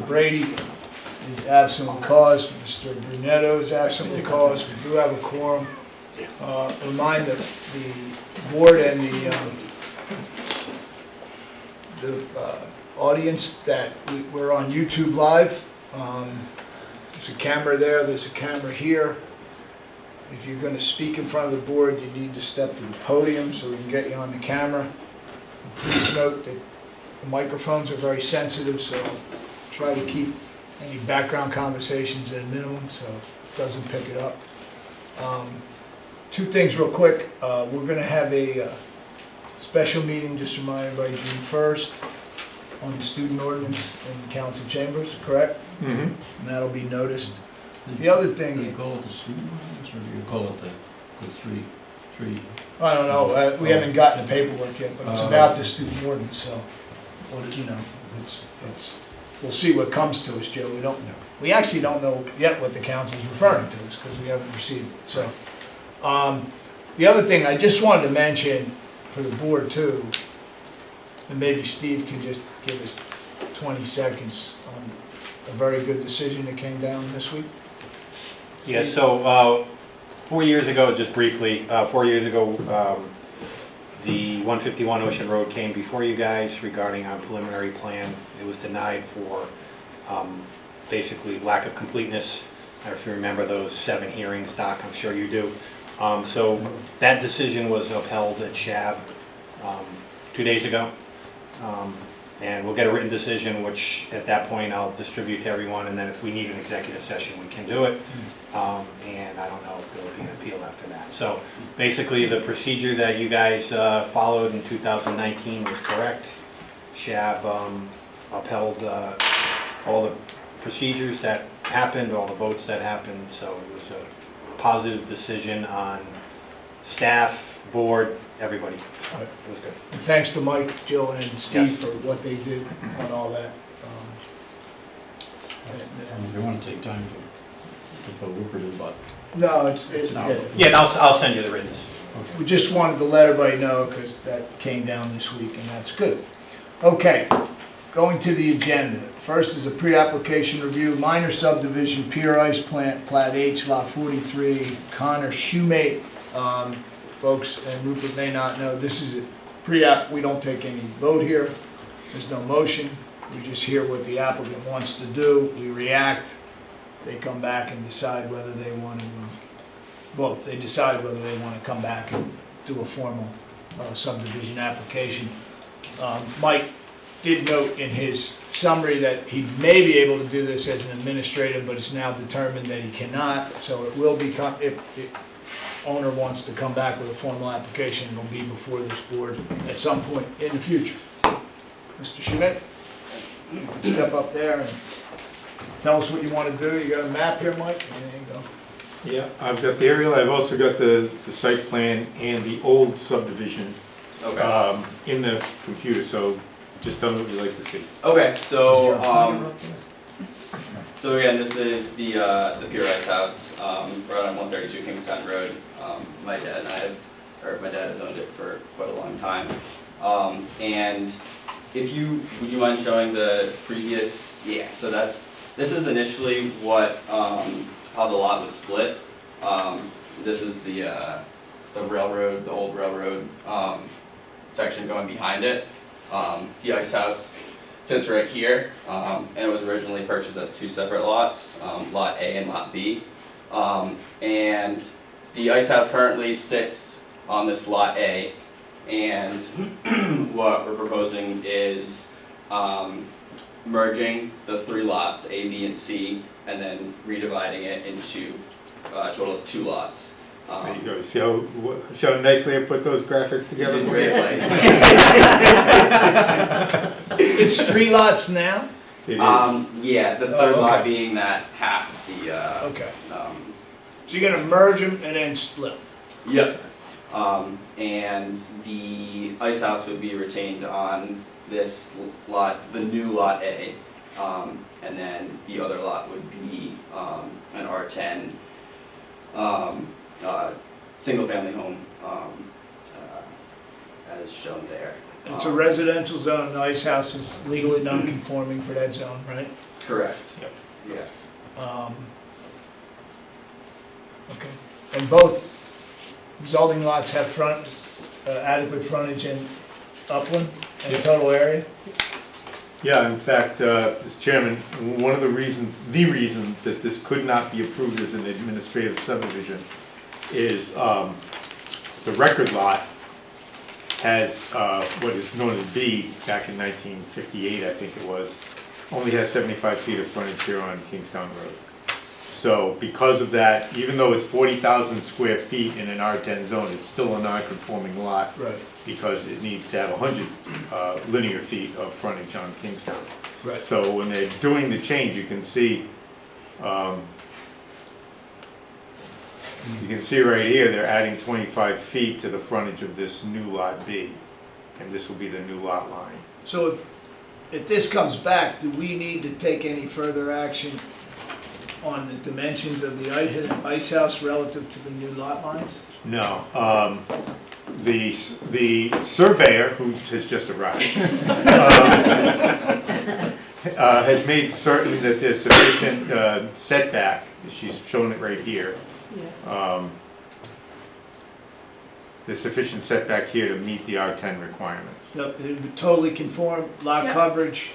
Brady is absent with cause. Mr. Brunetto is absent with cause. We do have a quorum. Remind the board and the audience that we're on YouTube Live. There's a camera there, there's a camera here. If you're going to speak in front of the board, you need to step to the podium so we can get you on the camera. And please note that the microphones are very sensitive, so try to keep any background conversations at a minimum so it doesn't pick it up. Two things real quick. We're going to have a special meeting, just to remind everybody, June 1st on the student ordinance in the council chambers, correct? Mm-hmm. And that'll be noticed. The other thing... Do you call it the student ordinance, or do you call it the three? I don't know, we haven't gotten the paperwork yet, but it's about the student ordinance, so, well, you know, we'll see what comes to us, Joe. We actually don't know yet what the council's referring to us, because we haven't received it, so. The other thing I just wanted to mention for the board too, and maybe Steve can just give us 20 seconds on a very good decision that came down this week. Yeah, so 4 years ago, just briefly, 4 years ago, the 151 Ocean Road came before you guys regarding our preliminary plan. It was denied for basically lack of completeness. If you remember those 7 hearings, Doc, I'm sure you do. So that decision was upheld at SHAB 2 days ago. And we'll get a written decision, which at that point I'll distribute to everyone, and then if we need an executive session, we can do it. And I don't know if there will be an appeal after that. So basically the procedure that you guys followed in 2019 was correct. SHAB upheld all the procedures that happened, all the votes that happened, so it was a positive decision on staff, board, everybody. So it was good. And thanks to Mike, Jill, and Steve Yes. for what they did on all that. They want to take time for lucrative, but No, it's not. yeah. Yeah, and I'll send you the written. We just wanted to let everybody know because that came down this week, and that's good. Okay, going to the agenda. First is a pre-application review, minor subdivision, Pier Ice Plant, Plat H, Lot 43, Connor Shoemate. Folks, and Rupert may not know, this is a pre-app. We don't take any vote here. There's no motion. We just hear what the applicant wants to do. We react. They come back and decide whether they want to, well, they decide whether they want to come back and do a formal subdivision application. Mike did note in his summary that he may be able to do this as an administrative, but it's now determined that he cannot. So it will become, if the owner wants to come back with a formal application, it'll be before this board at some point in the future. Mr. Schmidt, you can step up there and tell us what you want to do. You got a map here, Mike? There you go. Yeah, I've got the aerial, I've also got the site plan and the old subdivision in the computer, so just tell me what you'd like to see. Okay, so again, this is the Pier Ice House right on 132 Kingstown Road. My dad has owned it for quite a long time. And would you mind showing the previous? Yeah, so this is initially what how the lot was split. This is the railroad, the old railroad section going behind it. The ice house sits right here, and it was originally purchased as 2 separate lots, Lot A and Lot B. And the ice house currently sits on this Lot A, and what we're proposing is merging the 3 lots, A, B, and C, and then redividing it into a total of 2 lots. There you go. See how nicely I put those graphics together? You did great, Mike. It's 3 lots now? It is. Yeah, the third lot being that half of the. Okay. So you're going to merge them and then split them? Yep. And the ice house would be retained on this lot, the new Lot A, and then the other lot would be an R10 single-family home, as shown there. It's a residential zone, the ice house is legally non-conforming for that zone, right? Correct. Yep. Yeah. Okay, and both resulting lots have adequate frontage and upland and Yep. total area? Yeah, in fact, Mr. Chairman, one of the reason that this could not be approved as an administrative subdivision is the record lot has what is known as B, back in 1958, I think it was, only has 75 feet of frontage here on Kingstown Road. So because of that, even though it's 40,000 square feet in an R10 zone, it's still a non-conforming lot. Right. Because it needs to have 100 linear feet of frontage on Kingstown. Right. So when they're doing the change, you can see right here, they're adding 25 feet to the frontage of this new lot B. And this will be the new lot line. So if this comes back, do we need to take any further action on the dimensions of the ice house relative to the new lot lines? No. The surveyor, who has just arrived, has made certain that there's sufficient setback. She's shown it right here. There's sufficient setback here to meet the R10 requirements. So it would totally conform, lot Yep. coverage,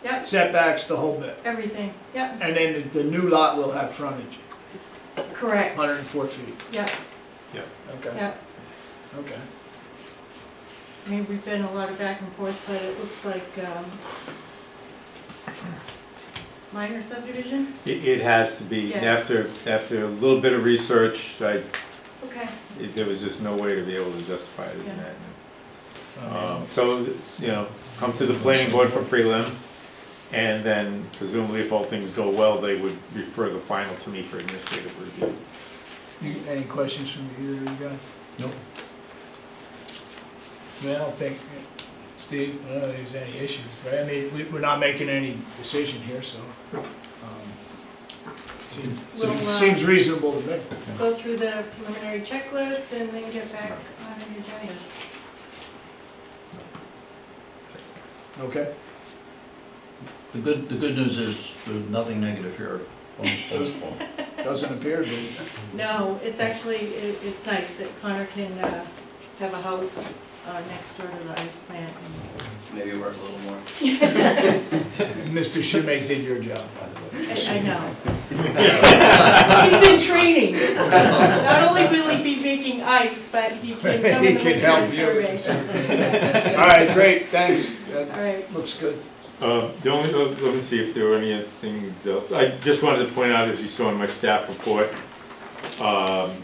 Yep, setbacks, the whole bit. everything, yep, And then the new lot will have frontage, correct, 104 feet. yep, Okay, yep. okay. I mean, we've been a lot of back and forth, but it looks like, minor subdivision? It has to be, Yeah. after a little bit of research, Okay, there was just no way to be able to justify it as an Yeah. admin. So, you know, come to the planning board for prelim, and then presumably if all things go well, they would refer the final to me for administrative review. Any questions from either of you guys? Nope. I mean, I don't think, Steve, I don't think there's any issues, right? I mean, we're not making any decision here, so. Seems reasonable to me. go through the preliminary checklist and then get back on the agenda. Okay? The good news is there's nothing negative here on this point. Doesn't appear to be. No, it's actually, it's nice that Connor can have a house next door to the ice plant. Maybe work a little more. Mr. Schumake did your job, by the way. I know. He's in training. Not only will he be making ice, but he can come He in can and help survey. All right, great, thanks. All That right. looks good. Let me see if there were any things else. I just wanted to point out, as you saw in my staff report,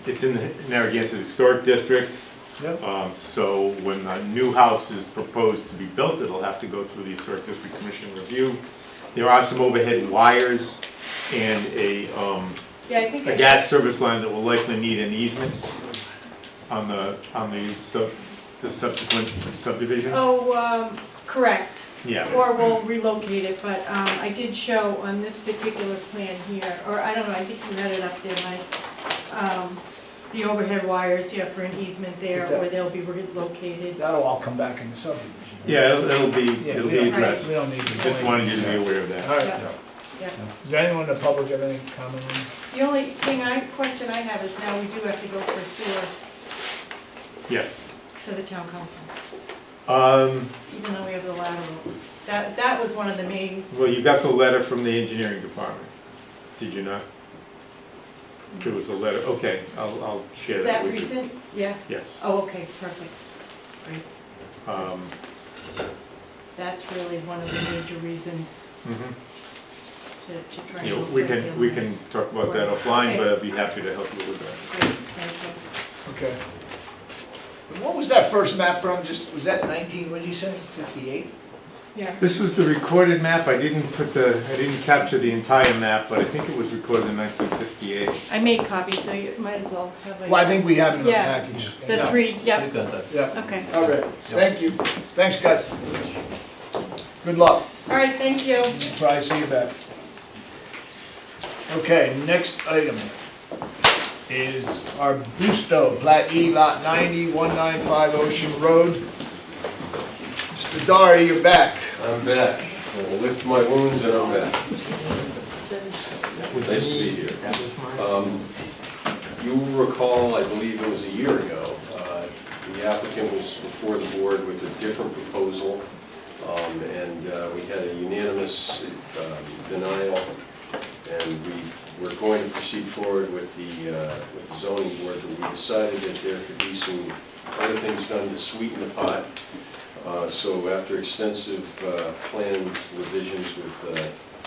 it's in the Narragansett Historic District. Yep. So when a new house is proposed to be built, it'll have to go through the Historic District Commission review. There are some overhead wires and Yeah, I think a gas service line that will likely need an easement on the subsequent subdivision. Oh, correct. Yeah. Or we'll relocate it, but I did show on this particular plan here, or I don't know, I think you had it up there, Mike. The overhead wires, yeah, for an easement there, or they'll be relocated. That'll all come back in the subdivision. Yeah, it'll be Yeah, it'll we be don't- addressed. We don't need to. Just wanted you to be aware of that. All right. Yeah. Yeah. Does anyone in the public have any comment on The only question I have is now we do have to go for sewer Yes. to the town council, Um, even though we have the laterals. That was one of the main, well, you got the letter from the engineering department, did you not? There was a letter, okay, I'll share is that that with you. recent? Yeah? Yes. Oh, okay, perfect. Great. Um, That's really one of the major reasons mhm. to try and. You know, go we for can, the we line. can talk about that offline, but I'd be happy to help you with that. Great, thank you. it? Okay. And what was that first map from? Was that 19, what did you say, 58? Yeah. This was the recorded map, I didn't capture the entire map, but I think it was recorded in 1958. I made copies, so you might as well have a. Well, I think we have it in the Yeah. package. The three, You've yep, got that. Yeah, okay. all right, thank you. Thanks, guys. Good luck. All right, thank you. Probably see you back. Okay, next item is our Busto, Plat E, Lot 90, 195 Ocean Road. Mr. Doherty, you're back. I'm back. I'll lick my wounds and I'm back. Nice to be here. You will recall, I believe it was a year ago, the applicant was before the board with a different proposal, and we had a unanimous denial, and we were going to proceed forward with the zoning board, but we decided that there could be some other things done to sweeten the pot. So after extensive plan revisions with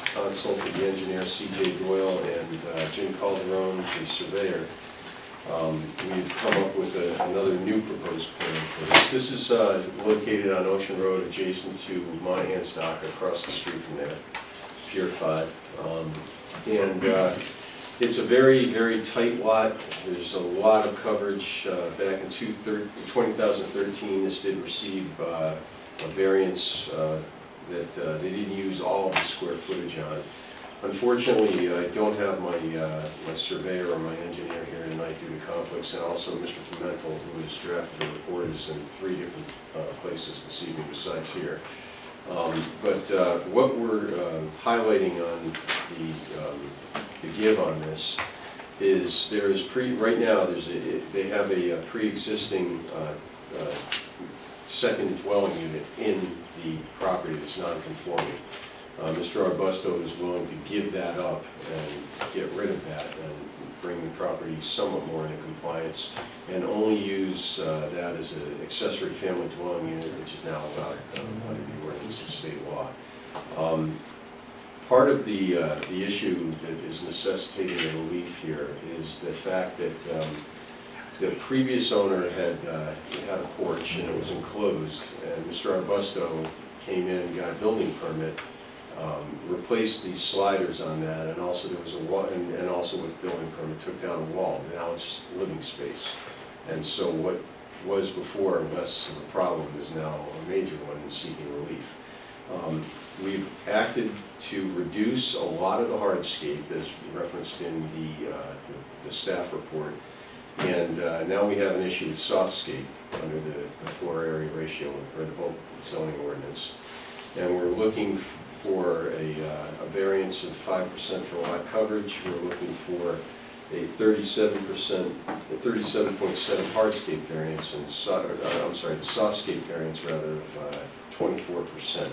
consulted the engineer C.J. Doyle and Jim Calderon, the surveyor, we've come up with another new proposed plan for this. This is located on Ocean Road, adjacent to Monahan's Dock, across the street from there, Pier 5. It's a very, very tight lot. There's a lot of coverage. Back in 2013, this did receive a variance that they didn't use all of the square footage on. Unfortunately, I don't have my surveyor or my engineer here tonight due to conflicts, and also Mr. Pimentel, who has drafted the report, is in 3 different places this evening besides here. But what we're highlighting on the give on this is there is right now they have a pre-existing second dwelling unit in the property that's non-conforming. Mr. Arbusto is willing to give that up and get rid of that and bring the property somewhat more into compliance and only use that as an accessory family dwelling unit, which is now allowed under the ordinance of state law. Part of the issue that is necessitating a relief here is the fact that the previous owner had a porch and it was enclosed, and Mr. Arbusto came in and got a building permit, replaced these sliders on that, and also there was a wall, and also with building permit took down a wall. Now it's living space, and so what was before less of a problem is now a major one in seeking relief. We've acted to reduce a lot of the hardscape as referenced in the staff report, and now we have an issue with softscape under the floor area ratio or the bulk zoning ordinance, and we're looking for a variance of 5% for lot coverage. We're looking for a 37.7 hardscape variance, and the softscape variance rather of 24%.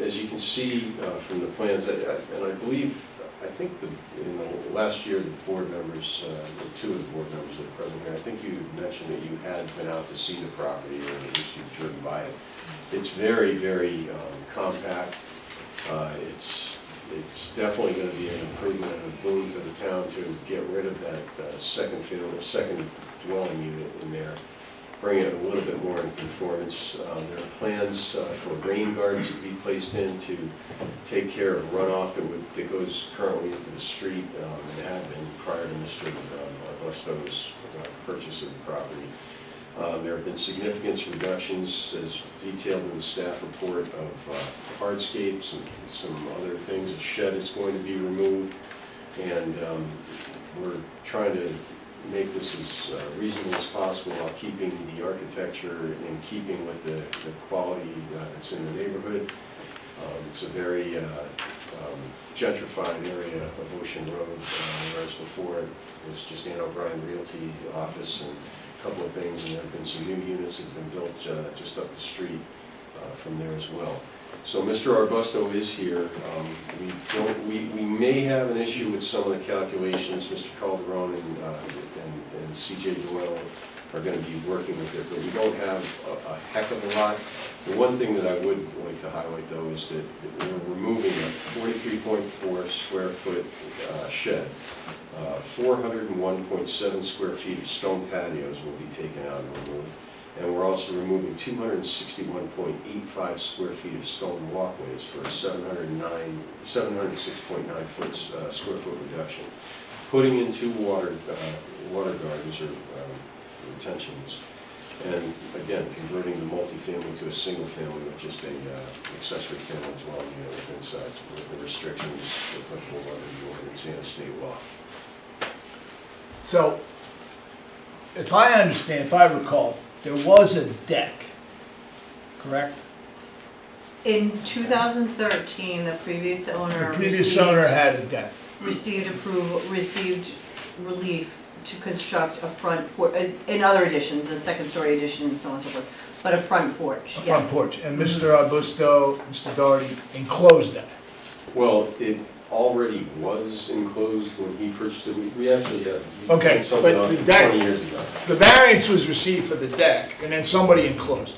As you can see from the plans, and I believe, I think in the last year, the board members, 2 of the board members that are present here, I think you mentioned that you had been out to see the property, or at least you've driven by it. It's very, very compact. It's definitely going to be an improvement and a boon to the town to get rid of that second dwelling unit in there, bring it a little bit more in conformance. There are plans for rain gardens to be placed in to take care of runoff that goes currently into the street and had been prior to Mr. Augusto's purchase of the property. There have been significant reductions, as detailed in the staff report, of hardscapes and some other things. A shed is going to be removed, and we're trying to make this as reasonable as possible while keeping the architecture in keeping with the quality that's in the neighborhood. It's a very gentrified area of Ocean Road, whereas before it was just Ann O'Brien Realty office and a couple of things, and there have been some new units that have been built just up the street from there as well. So Mr. Arbusto is here. We may have an issue with some of the calculations. Mr. Calderon and C.J. Doyle are going to be working with it, but we don't have a heck of a lot. The one thing that I would like to highlight, though, is that we're removing a 43.4 square foot shed. 401.7 square feet of stone patios will be taken out and removed. And we're also removing 261.85 square feet of stone walkways for a 706.9 square foot reduction. Putting in 2 water gardens or retentions, and again converting the multifamily to a single family with just a accessory family dwelling unit inside with the restrictions applicable under the ordinance and state law. So, if I recall, there was a deck, correct? In 2013, the previous owner The previous owner had a deck. received approval, received relief to construct a front porch, in other additions, a second story addition and so on and so forth, but a front porch, A front yes. porch, and Mr. Augusto, Mr. Doherty enclosed that. Well, it already was enclosed when he purchased it. We actually had Okay, something but on the deck- 20 years ago. The variance was received for the deck, and then somebody enclosed it.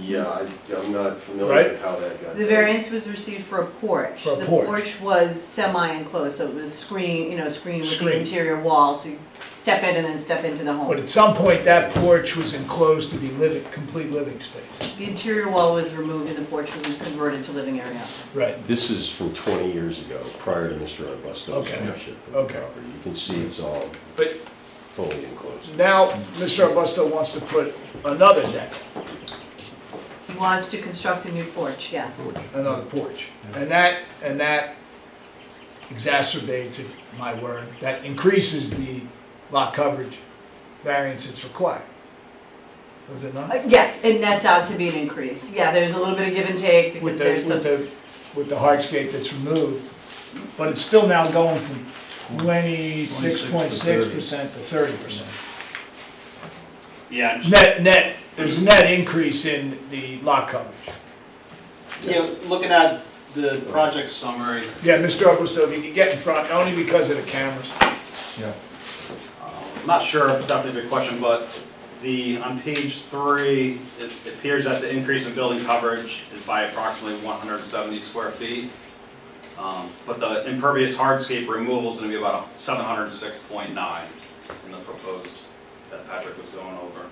Yeah, I'm not familiar Right. with how that got The done. variance was received for a porch. For a The porch. porch was semi-enclosed, so it was screened, screened with the Screened. interior wall, so you step in and then step into the But home. at some point, that porch was enclosed to be complete living space. The interior wall was removed and the porch was converted to living area. Right. This is from 20 years ago, prior to Mr. Augusto's Okay. ownership of the Okay. property. You can see it's all But fully enclosed. now, Mr. Augusto wants to put another deck, He wants to construct a new porch, yes. another porch. And that exacerbates, if my word, that increases the lot coverage variance that's required. Does it not? Yes, it nets out to be an increase. Yeah, there's a little bit of give and take because With there's some, the hardscape that's removed, but it's still now going from 26.6% to 30%. Yeah, Net, there's a net increase in the lot coverage. looking at the project summary, Yeah, Mr. Augusto, if you could get in front, only because of the cameras. I'm not sure if that's a good question, but on page 3, it appears that the increase in building coverage is by approximately 170 square feet. But the impervious hardscape removal is going to be about 706.9 in the proposed that Patrick was going over.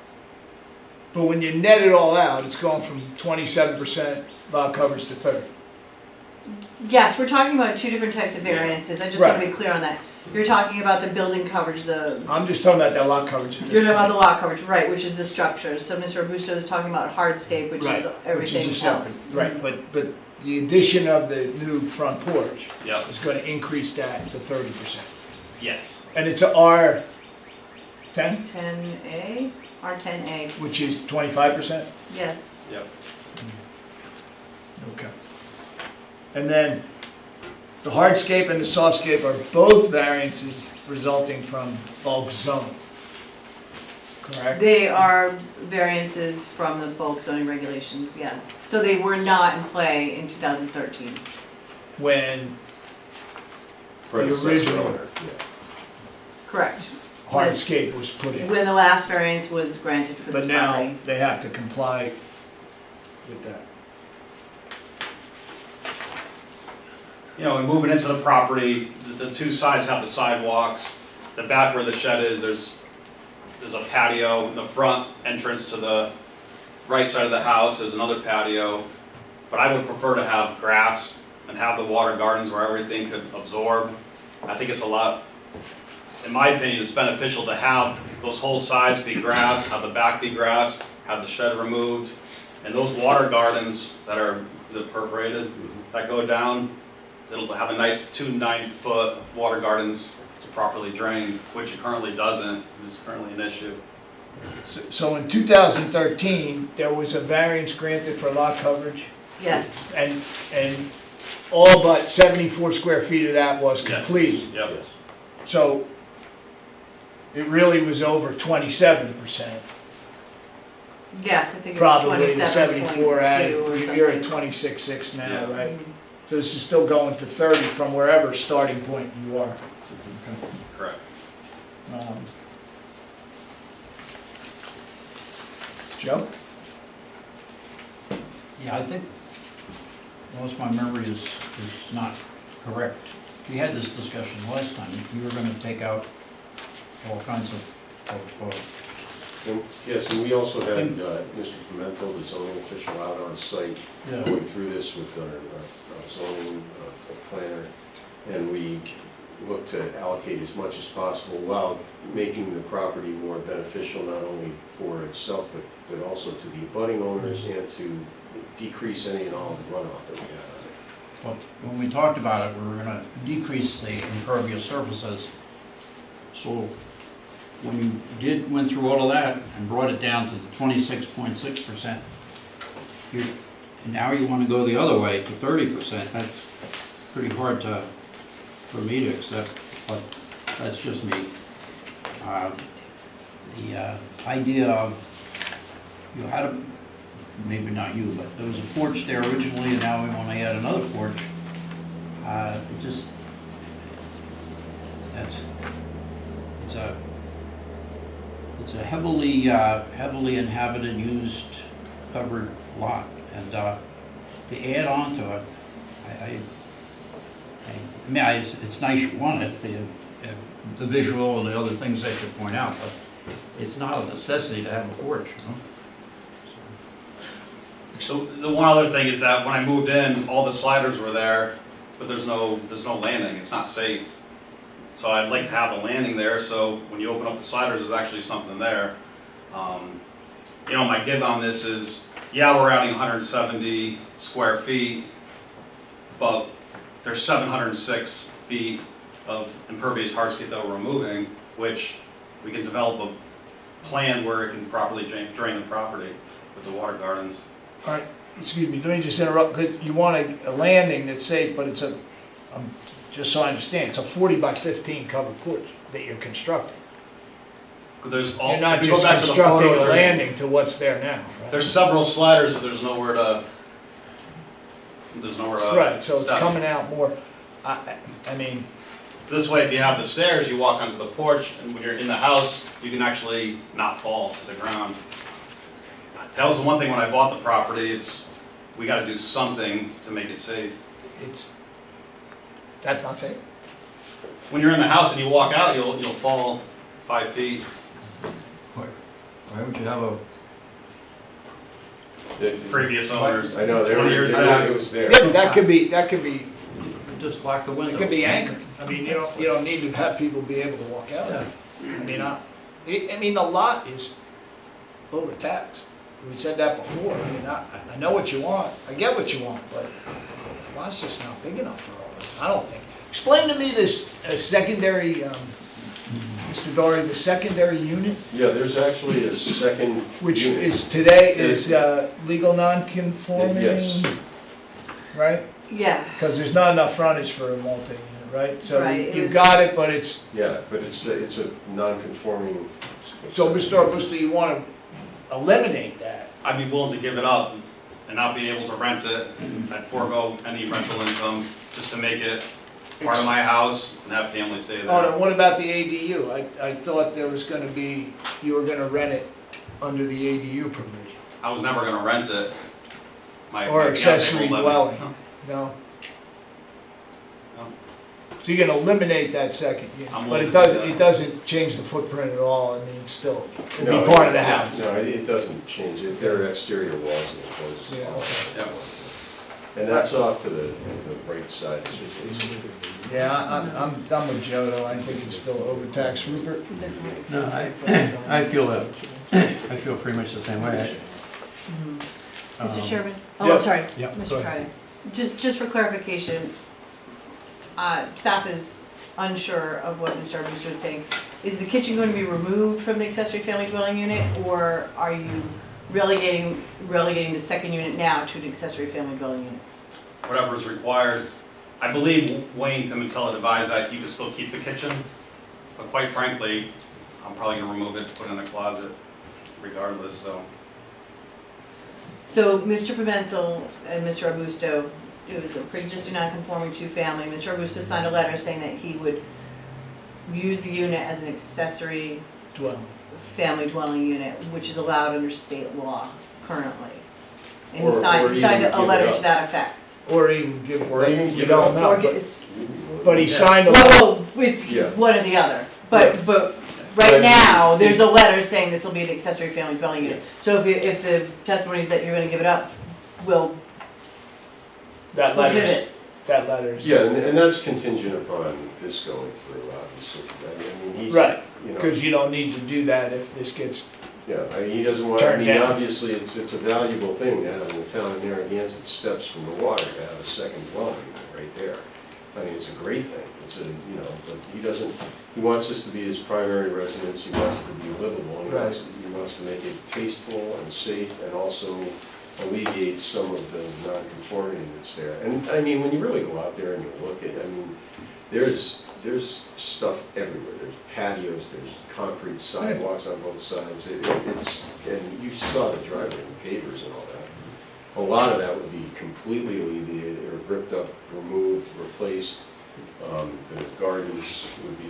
But when you net it all out, it's going from 27% lot coverage to 30. yes, we're talking about two different types of variances. I just want to be clear on that. You're talking about the building coverage, I'm just talking about that lot coverage. you're talking about the lot coverage, right, which is the structure. So Mr. Augusto is talking about hardscape, which Right, is which everything is a separate- else. Right, but the addition of the new front porch Yep. is going to increase that to 30%. Yes. And it's a R10, 10A, R10A, which is 25%? yes. Yep. Okay. And then the hardscape and the softscape are both variances resulting from bulk zoning, correct? They are variances from the bulk zoning regulations, yes. So they were not in play in 2013. When Predecessor original- owner, yeah. Correct. hardscape was put in. When the last variance was granted for But this now property. they have to comply with that. And moving into the property, the two sides have the sidewalks. The back where the shed is, there's a patio. The front entrance to the right side of the house is another patio. But I would prefer to have grass and have the water gardens where everything could absorb. I think it's a lot, in my opinion, it's beneficial to have those whole sides be grass, have the back be grass, have the shed removed. And those water gardens that are, is it perforated, that go down, it'll have a nice 2 9-foot water gardens to properly drain, which it currently doesn't. It's currently an issue. So in 2013, there was a variance granted for lot coverage, Yes, and all but 74 square feet of that was Yes. completed. Yep. Yes. So it really was over 27%. yes, I think it was Probably the 74 had, 27.2 or you're at something. 26.6 now, Yeah. right? So this is still going to 30 from wherever starting point you are. Correct. Um, Joe? Yeah, I think, unless my memory is not correct, we had this discussion last time. You were gonna take out all kinds of And, yes, and we also had Mr. Pimentel, the zoning official, out on site yeah, going through this with our zoning planner, and we look to allocate as much as possible while making the property more beneficial, not only for itself, but also to the abutting owners and to decrease any and all runoff that we have on it. but when we talked about it, we were gonna decrease the impervious surfaces. So when you went through all of that and brought it down to the 26.6%, And now you want to go the other way to 30%. That's pretty hard for me to accept, but that's just me. The idea of, you had a, maybe not you, but there was a porch there originally, and now we want to add another porch. It just, it's a heavily inhabited, used, covered lot, and to add on to it, I mean, it's nice you want it, the visual and the other things that you point out, but it's not a necessity to have a porch, you know? So the one other thing is that when I moved in, all the sliders were there, but there's no landing, it's not safe. So I'd like to have a landing there, so when you open up the sliders, there's actually something there. You know, my give on this is, yeah, we're adding 170 square feet, but there's 706 feet of impervious hardscape that we're removing, which we can develop a plan where it can properly drain the property with the water gardens. All right, excuse me, let me just interrupt, 'cause you want a landing that's safe, but it's just so I understand, it's a 40 by 15 covered porch that you're constructing. There's all, You're not if you go just back to the constructing photos, a landing to what's there now, right? there's several sliders that there's nowhere to Right, so it's step. coming out more, I mean, So this way, if you have the stairs, you walk onto the porch, and when you're in the house, you can actually not fall to the ground. That was the one thing when I bought the property, we gotta do something to make it safe. that's not safe. When you're in the house and you walk out, you'll fall 5 feet. Why would you have a, Previous owners, I know, 20 years I know back. it was there. Yeah, but that could be, just lock the windows? it could be anchored. I mean, you don't need to have people be able to walk out. Yeah. I mean, the lot is overtaxed. We said that before. I mean, I know what you want. I get what you want, but the lot's just not big enough for all this. I don't think. Explain to me this secondary, Mr. Dory, the secondary unit, Yeah, there's actually a second. which unit. is today is legal non-conforming, Yes. right? Yeah, Because there's not enough frontage for a multi-unit, right? So Right, it you've was- got it, but it's, Yeah, but it's a non-conforming. so Mr. Arbusto, you want to eliminate that? I'd be willing to give it up and not be able to rent it. I'd forego any rental income just to make it part of my house and have family stay Oh, there. no, what about the ADU? I thought there was gonna be, you were gonna rent it under the ADU provision. I was never gonna rent it. My Or fiancé accessory won't let me. dwelling, no? No. So you're gonna eliminate that second unit, I'm but willing it to do doesn't, that. it doesn't change the footprint at all, I mean, it's still, it'd No, be part of the house. No, it doesn't change it. There are exterior walls and enclosed. Yeah, okay. Yeah. And that's off to the right side. It's just- it's- Yeah, I'm with Joe though, I think it's still overtaxed. Rupert? No, I feel that, I feel pretty much the same way. Mr. Um, Chairman? Oh, yeah. I'm sorry, Yeah, go Mr. ahead. Friday. Just for clarification, staff is unsure of what Mr. Arbusto is saying. Is the kitchen going to be removed from the accessory family dwelling unit, or are you relegating the second unit now to an accessory family dwelling unit? Whatever is required. I believe Wayne Pimentel advised that you could still keep the kitchen, but quite frankly, I'm probably gonna remove it, put it in a closet regardless, so. So Mr. Pimentel and Mr. Arbusto, it was a pre-existing non-conforming two-family. Mr. Arbusto signed a letter saying that he would use the unit as an accessory Dwelling. family dwelling unit, which is allowed under state law currently. And Or he signed even a give it letter up. to that effect. Or even give, Or even you give it don't up. know, Or but he signed a letter. well, with Yeah. one or the other. But right But- now, there's a letter saying this will be an accessory family dwelling unit. So if the testimony is that you're gonna give it up, we'll That give letter's, it. that letter's. Yeah, and that's contingent upon this going through, obviously. I mean, he's, Right, you know, because you don't need to do that if this gets, yeah, I mean, he doesn't want, I Turned mean, down. obviously, it's a valuable thing to have in the town of Narragansett, steps from the water, to have a second dwelling right there. I mean, it's a great thing. It's a, you know, but he doesn't, he wants this to be his primary residence, he wants it to be livable, and he wants to make it tasteful and safe, and also alleviate some of the non-conformity that's there. And I mean, when you really go out there and you look at, I mean, there's stuff everywhere. There's patios, there's concrete sidewalks on both sides. And you saw the driveway and pavers and all that. A lot of that would be completely alleviated or ripped up, removed, replaced. The gardens would be.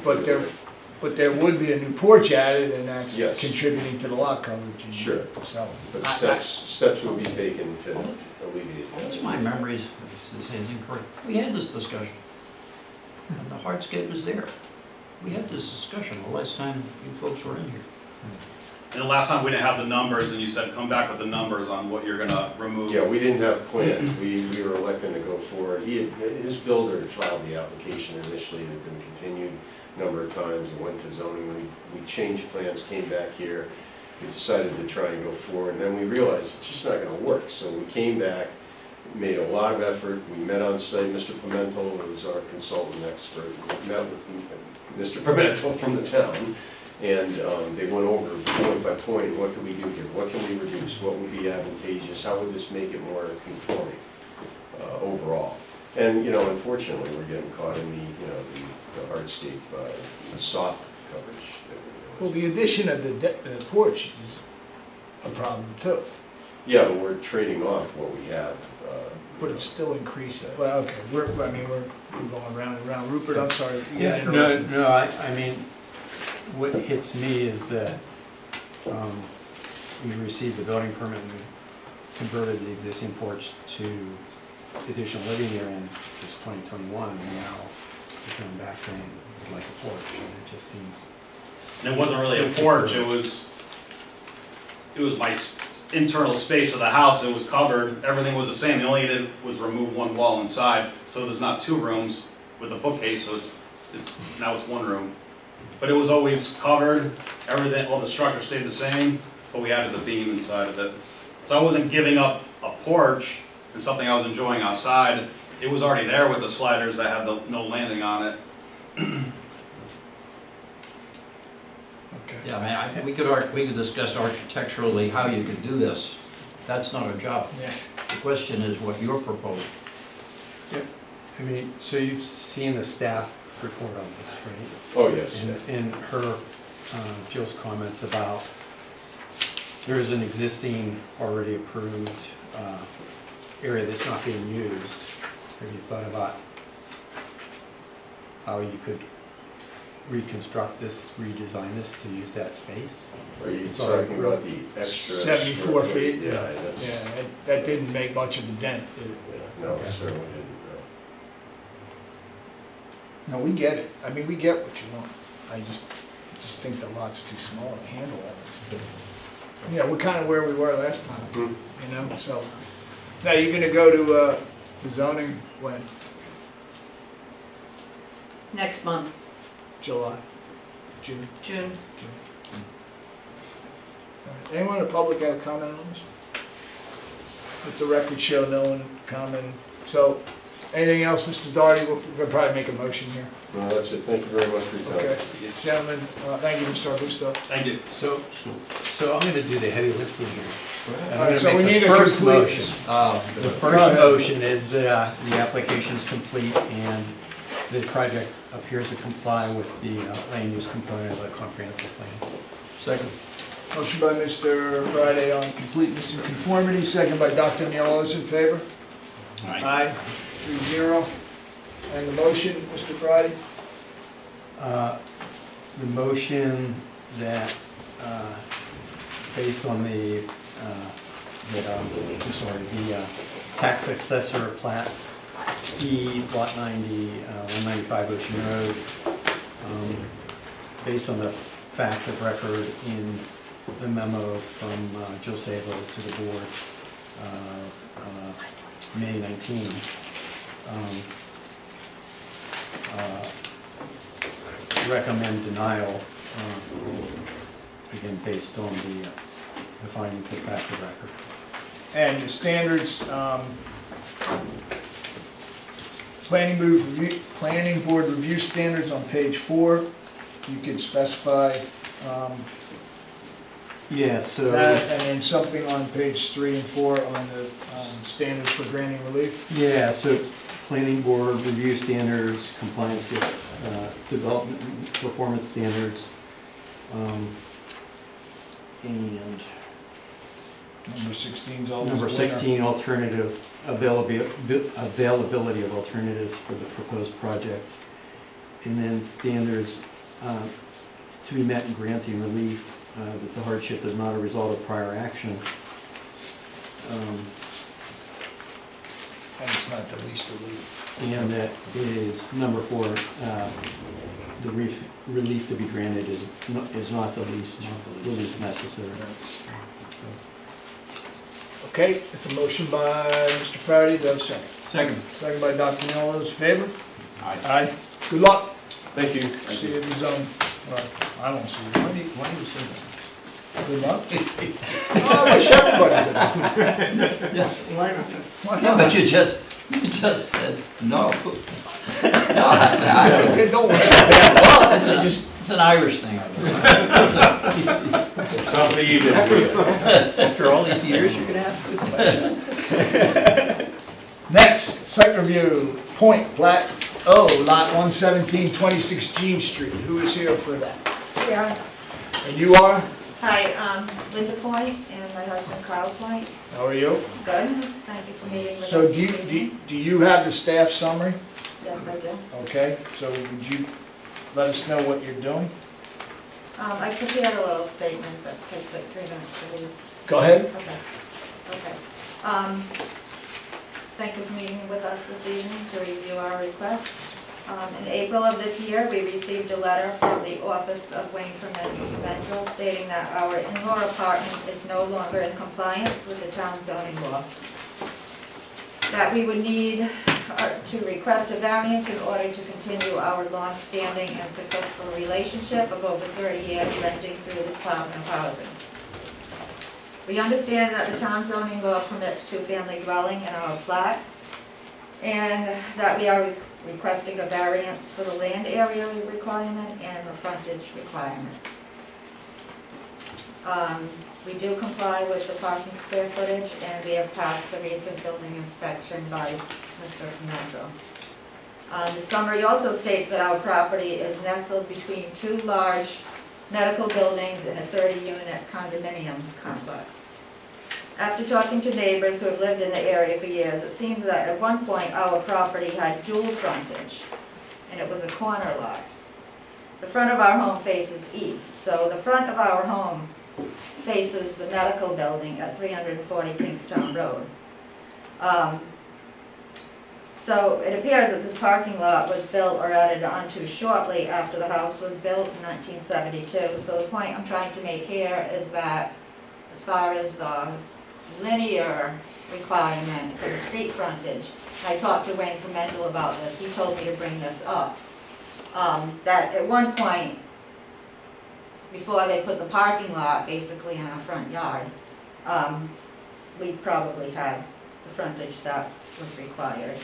But there would be a new porch added, and that's Yes. contributing to the lot coverage. and Sure. So, But steps would be taken to alleviate that. It's my memories, if this is incorrect. We had this discussion. And the hardscape was there. We had this discussion the last time you folks were in here. And the last time we didn't have the numbers, and you said come back with the numbers on what you're gonna remove. Yeah, we didn't have plans. We were electing to go forward. His builder had filed the application initially, it had been continued a number of times, and went to zoning. We changed plans, came back here, we decided to try and go forward, and then we realized it's just not gonna work. So we came back, made a lot of effort. We met on site. Mr. Pimentel was our consultant expert. We met with Mr. Pimentel from the town, and they went over point by point, what can we do here? What can we reduce? What would be advantageous? How would this make it more conforming overall? And, you know, unfortunately, we're getting caught in the hardscape, soft coverage. well, the addition of the porch is a problem too, Yeah, but we're trading off what we have. but it's still increasing. Well, okay, we're going round and round. Rupert, I'm sorry. you Yeah, interrupted. no, I mean, what hits me is that we received the building permit and converted the existing porch to additional living area in just 2021, and now we're coming back saying we'd like a porch, and it just seems. And it wasn't really a porch, it was my internal space of the house. It was covered, everything was the same. The only thing I did was remove one wall inside, so there's not two rooms with a bookcase, so now it's one room. But it was always covered, everything, all the structure stayed the same, but we added the beam inside of it. So I wasn't giving up a porch and something I was enjoying outside. It was already there with the sliders that had no landing on it. Okay. Yeah, I mean, we could discuss architecturally how you could do this. That's not our job. Yeah. The question is what you're proposing. I mean, so you've seen the staff report on this, right? Oh, yes. And her, Jill's comments about there is an existing, already approved area that's not being used. Have you thought about how you could reconstruct this, redesign this to use that space? Are you talking about the extra? 74 square feet? Yeah, that's. Yeah, that didn't make much of a dent, did it? Yeah, no, it certainly didn't. No, we get it. I mean, we get what you want. I just think the lot's too small to handle all this. Yeah, we're kind of where we were last time, Hmm. you know, so. Now, you're gonna go to zoning when? Next month, July? June? June. All right. Anyone in the public have a comment on this? Let the record show no one commented. So, anything else, Mr. Daugherty? We'll probably make a motion here. No, that's it. Thank you very much for your time. Okay, gentlemen, thank you, Mr. Augusto. Thank you. So I'm gonna do the heavy lifting here. I'm All right, gonna so we make need the a first complete- motion. The Go first ahead. motion is that the application is complete and the project appears to comply with the land use component of the comprehensive plan. Second. Motion by Mr. Friday on completeness and conformity, second by Dr. Neal. All those in favor? Aye. 3-0. And the motion, Mr. Friday? The motion that, based on the tax assessor plat, E, lot 90, 195 Ocean Road, based on the facts of record in the memo from Jill Sabo to the board, May 19. Recommend denial, again, based on the findings of fact of record. And the standards, planning board review standards on page 4. You can specify Yeah, so. That, and then something on page 3 and 4 on the standards for granting relief. Yeah, so planning board review standards, compliance with development performance standards. And Number 16 is always number a winner. 16, alternative availability of alternatives for the proposed project. And then standards to be met in granting relief, that the hardship is not a result of prior action. And it's not the least relief. And that is number 4, the relief to be granted is not the least relief necessary. Okay, it's a motion by Mr. Faraday, do I have a second? Second. Second by Dr. Neal, those in favor? Aye. Aye. Good luck. Thank you. See you in the zone. Well, I won't see you. Why do you say that? Good luck? Oh, I wish everybody did. Yeah, Why yeah, not? but you just said no. No, I- Don't worry about it's it. a- Just it's an Irish thing. Something you did. After all these years, you're gonna ask this question? next, site review, Point Plat O, Lot 117, 26 Jean Street. Who is here for that? Yeah. And you are? Hi, Linda Point and my husband Carl Point. How are you? Good. Thank you for meeting with us. So today. do you have the staff summary? Yes, I do. Okay, so would you let us know what you're doing? I prepared a little statement that takes like 3 minutes to read. Go ahead. Okay. Thank you for meeting with us this evening to review our request. In April of this year, we received a letter from the office of Wayne Pimentel stating that our in-law apartment is no longer in compliance with the town zoning law. That we would need to request a variance in order to continue our long-standing and successful relationship of over 30 years renting through the Department of Housing. We understand that the town zoning law permits 2-family dwelling in our plat, and that we are requesting a variance for the land area requirement and the frontage requirement. We do comply with the parking square footage, and we have passed the recent building inspection by Mr. Pimentel. The summary also states that our property is nestled between 2 large medical buildings in a 30-unit condominium complex. After talking to neighbors who have lived in the area for years, it seems that at one point our property had dual frontage, and it was a corner lot. The front of our home faces east, so the front of our home faces the medical building at 340 Kingstown Road. So it appears that this parking lot was built or added onto shortly after the house was built in 1972. So the point I'm trying to make here is that as far as the linear requirement for the street frontage, and I talked to Wayne Pimentel about this, he told me to bring this up, that at one point, before they put the parking lot basically in our front yard, we probably had the frontage that was required.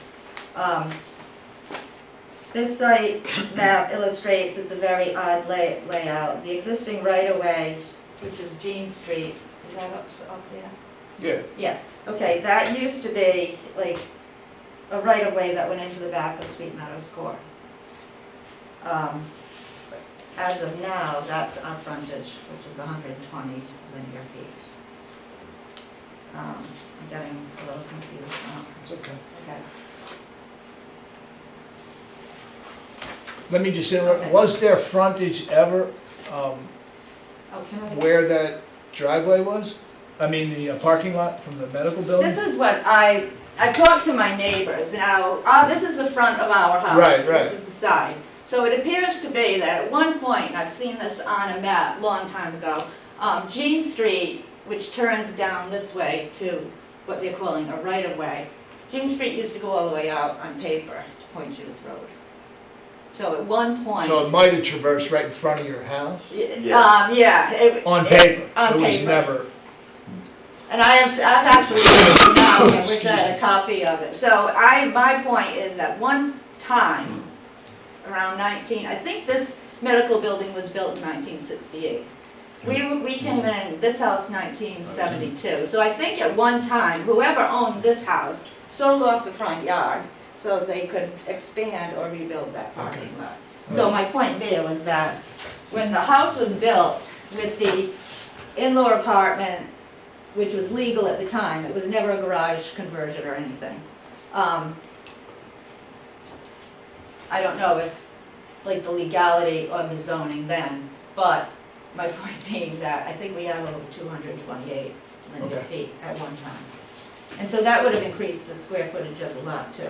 This site map illustrates it's a very odd layout. The existing right-of-way, which is Jean Street, is that up there? Yeah. Yeah, okay, that used to be like a right-of-way that went into the back of Sweet Meadows Court. As of now, that's our frontage, which is 120 linear feet. I'm getting a little confused now. It's okay. Okay. Let me just interrupt. Was there frontage ever Oh, can I? where that driveway was? I mean, the parking lot from the medical building? This is what I talked to my neighbors. Now, this is the front of our house. Right, right. This is the side. So it appears to be that at one point, and I've seen this on a map a long time ago, Jean Street, which turns down this way to what they're calling a right-of-way, Jean Street used to go all the way out on paper to Point Judith Road. So at one point... So it might have traversed right in front of your house? Yeah. On paper? On It was paper. never... And I've actually written it down, I wish I had a copy of it. So my point is that one time, around I think this medical building was built in 1968. We came in, this house 1972, so I think at one time, whoever owned this house sold off the front yard so they could expand or rebuild that parking lot. So my point there was that when the house was built with the in-law apartment, which was legal at the time, it was never a garage conversion or anything. I don't know if, like, the legality of the zoning then, but my point being that I think we have over 228 linear Okay. feet at one time. And so that would have increased the square footage of the lot too.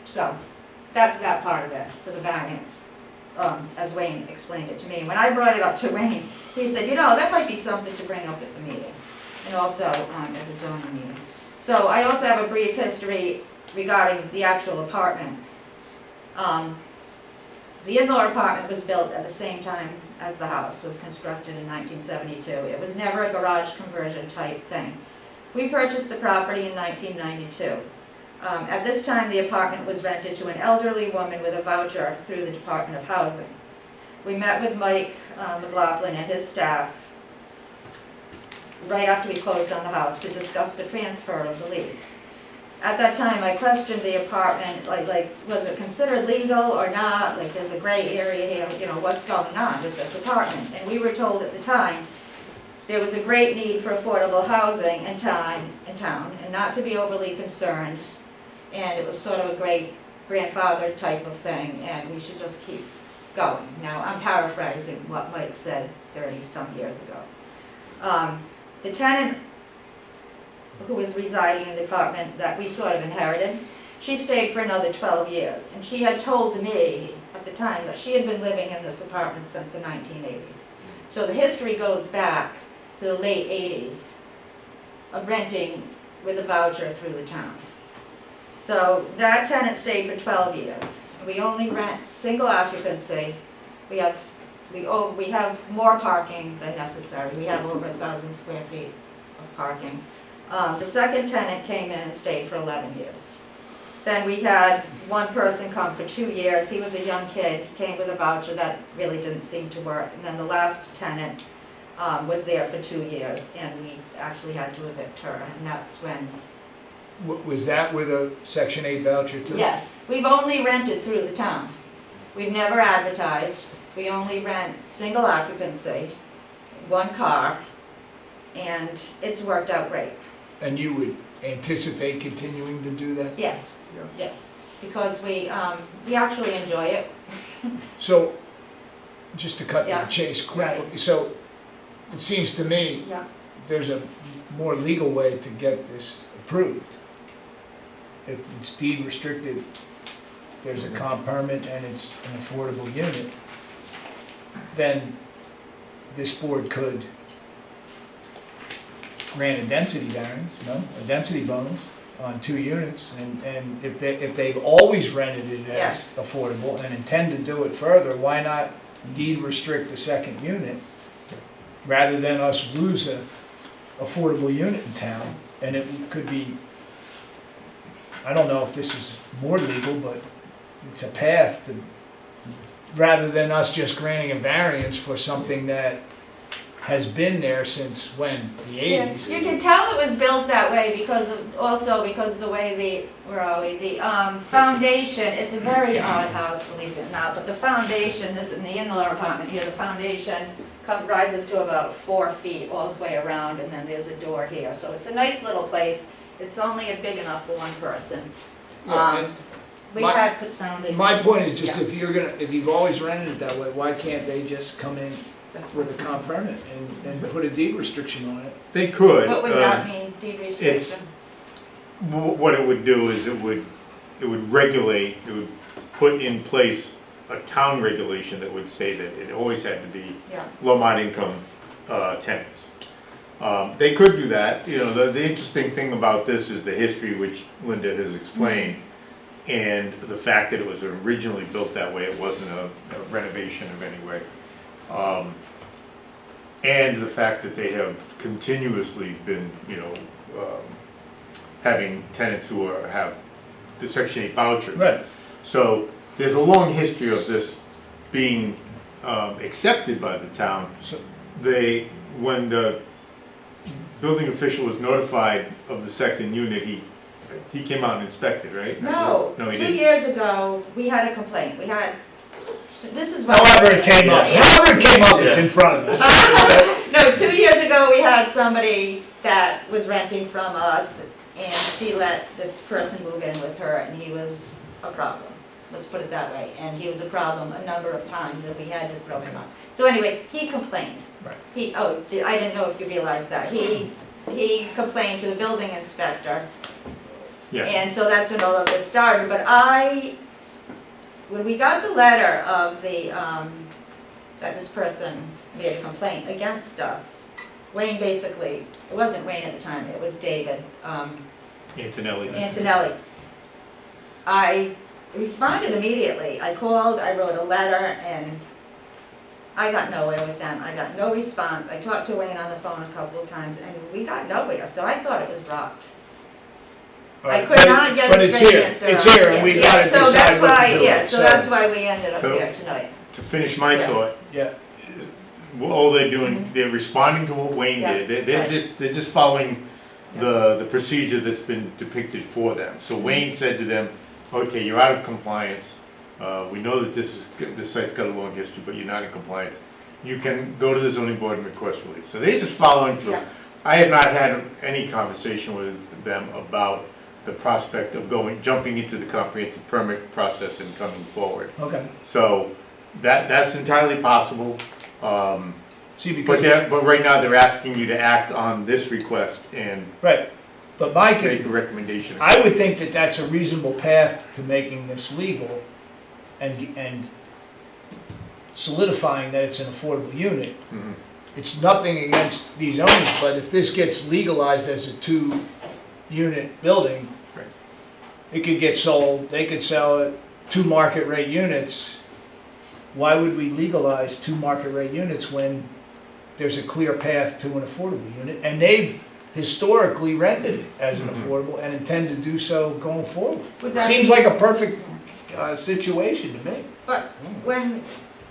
So that's that part of it for the variance, as Wayne explained it to me. When I brought it up to Wayne, he said, you know, that might be something to bring up at the meeting and also at the zoning meeting. So I also have a brief history regarding the actual apartment. The in-law apartment was built at the same time as the house was constructed in 1972. It was never a garage conversion type thing. We purchased the property in 1992. At this time, the apartment was rented to an elderly woman with a voucher through the Department of Housing. We met with Mike McLaughlin and his staff right after we closed on the house to discuss the transfer of the lease. At that time, I questioned the apartment, like, was it considered legal or not? Like, there's a gray area here, you know, what's going on with this apartment? And we were told at the time there was a great need for affordable housing in town, and not to be overly concerned. And it was sort of a great grandfather type of thing, and we should just keep going. Now, I'm paraphrasing what Mike said 30-some years ago. The tenant who was residing in the apartment that we sort of inherited, she stayed for another 12 years. And she had told me at the time that she had been living in this apartment since the 1980s. So the history goes back to the late 80s of renting with a voucher through the town. So that tenant stayed for 12 years. We only rent single occupancy. We have more parking than necessary. We have over 1,000 square feet of parking. The second tenant came in and stayed for 11 years. Then we had one person come for 2 years. He was a young kid, came with a voucher that really didn't seem to work. And then the last tenant was there for 2 years, and we actually had to evict her, and that's when... Was that with a Section 8 voucher too? Yes. We've only rented through the town. We've never advertised. We only rent single occupancy, one car, and it's worked out great. And you would anticipate continuing to do that? Yes. Yeah. Because we actually enjoy it. So, just to cut to Yeah. the chase quickly, Right. so it seems to me Yeah. there's a more legal way to get this approved. If it's deed restricted, there's a comp permit and it's an affordable unit, then this board could grant a density variance, no, a density bonus on 2 units, and if they've always rented it as Yes. affordable and intend to do it further, why not deed restrict the second unit rather than us lose a affordable unit in town? And it could be, I don't know if this is more legal, but it's a path to, rather than us just granting a variance for something that has been there since when, the 80s? You can tell it was built that way because of the way the foundation, it's a very odd house, believe it or not, but the foundation, this in the in-law apartment here, the foundation rises to about 4 feet all the way around, and then there's a door here. So it's a nice little place. It's only big enough for one person. Yeah, We my- had put sound in. My point is just Yeah. if you've always rented it that way, why can't they just come in That's with a comp permit and put a deed restriction on it? They could. What would that mean, deed restriction? What it would do is it would regulate, it would put in place a town regulation that would say that it always had to be Yeah. low-mod income tenants. They could do that. You know, the interesting thing about this is the history which Linda has explained, and the fact that it was originally built that way. It wasn't a renovation of any way. And the fact that they have continuously been, having tenants who have the Section 8 vouchers. Right. So there's a long history of this being accepted by the town, So- when the building official was notified of the second unit, he came out and inspected, right? No, No, he 2 didn't. years ago, we had a complaint. This is what. However it came up, however it came up, it's in front of us. No, 2 years ago, we had somebody that was renting from us, and she let this person move in with her, and he was a problem. Let's put it that way. And he was a problem a number of times, and we had to throw him out. So anyway, he complained. Right. I didn't know if you realized that. He complained to the building inspector, Yeah, and so that's when all of this started. But when we got the letter of that this person made a complaint against us, Wayne basically, it wasn't Wayne at the time, it was David Antonelli. I responded immediately. I called, I wrote a letter, and I got nowhere with them. I got no response. I talked to Wayne on the phone a couple of times, and we got nowhere, so I thought it was dropped. I could not get But a it's straight here, answer. it's on here, it. and we Yeah, gotta so decide that's what why- to do. Yeah, so that's why we ended up So- here tonight. to finish my Yeah. thought, Yeah, all they're doing, they're responding to what Wayne Yeah, did. They're right. they're just following the procedure that's been depicted for them. So Wayne said to them, okay, you're out of compliance. We know that this site's got a long history, but you're not in compliance. You can go to the zoning board and request relief. So they're just following through. Yeah. I have not had any conversation with them about the prospect of jumping into the comprehensive permit process and coming forward. okay. So that's entirely possible. See, because, But right now, they're asking you to act on this request and right, but Mike, make a recommendation. I would think that that's a reasonable path to making this legal and solidifying that it's an affordable unit. Mhm. It's nothing against these owners, but if this gets legalized as a 2-unit building, Right. it could get sold, they could sell it 2 market rate units. Why would we legalize 2 market rate units when there's a clear path to an affordable unit? And they've historically rented it as an affordable and intend to do so going forward. Would that Seems be- like a perfect situation to me. But when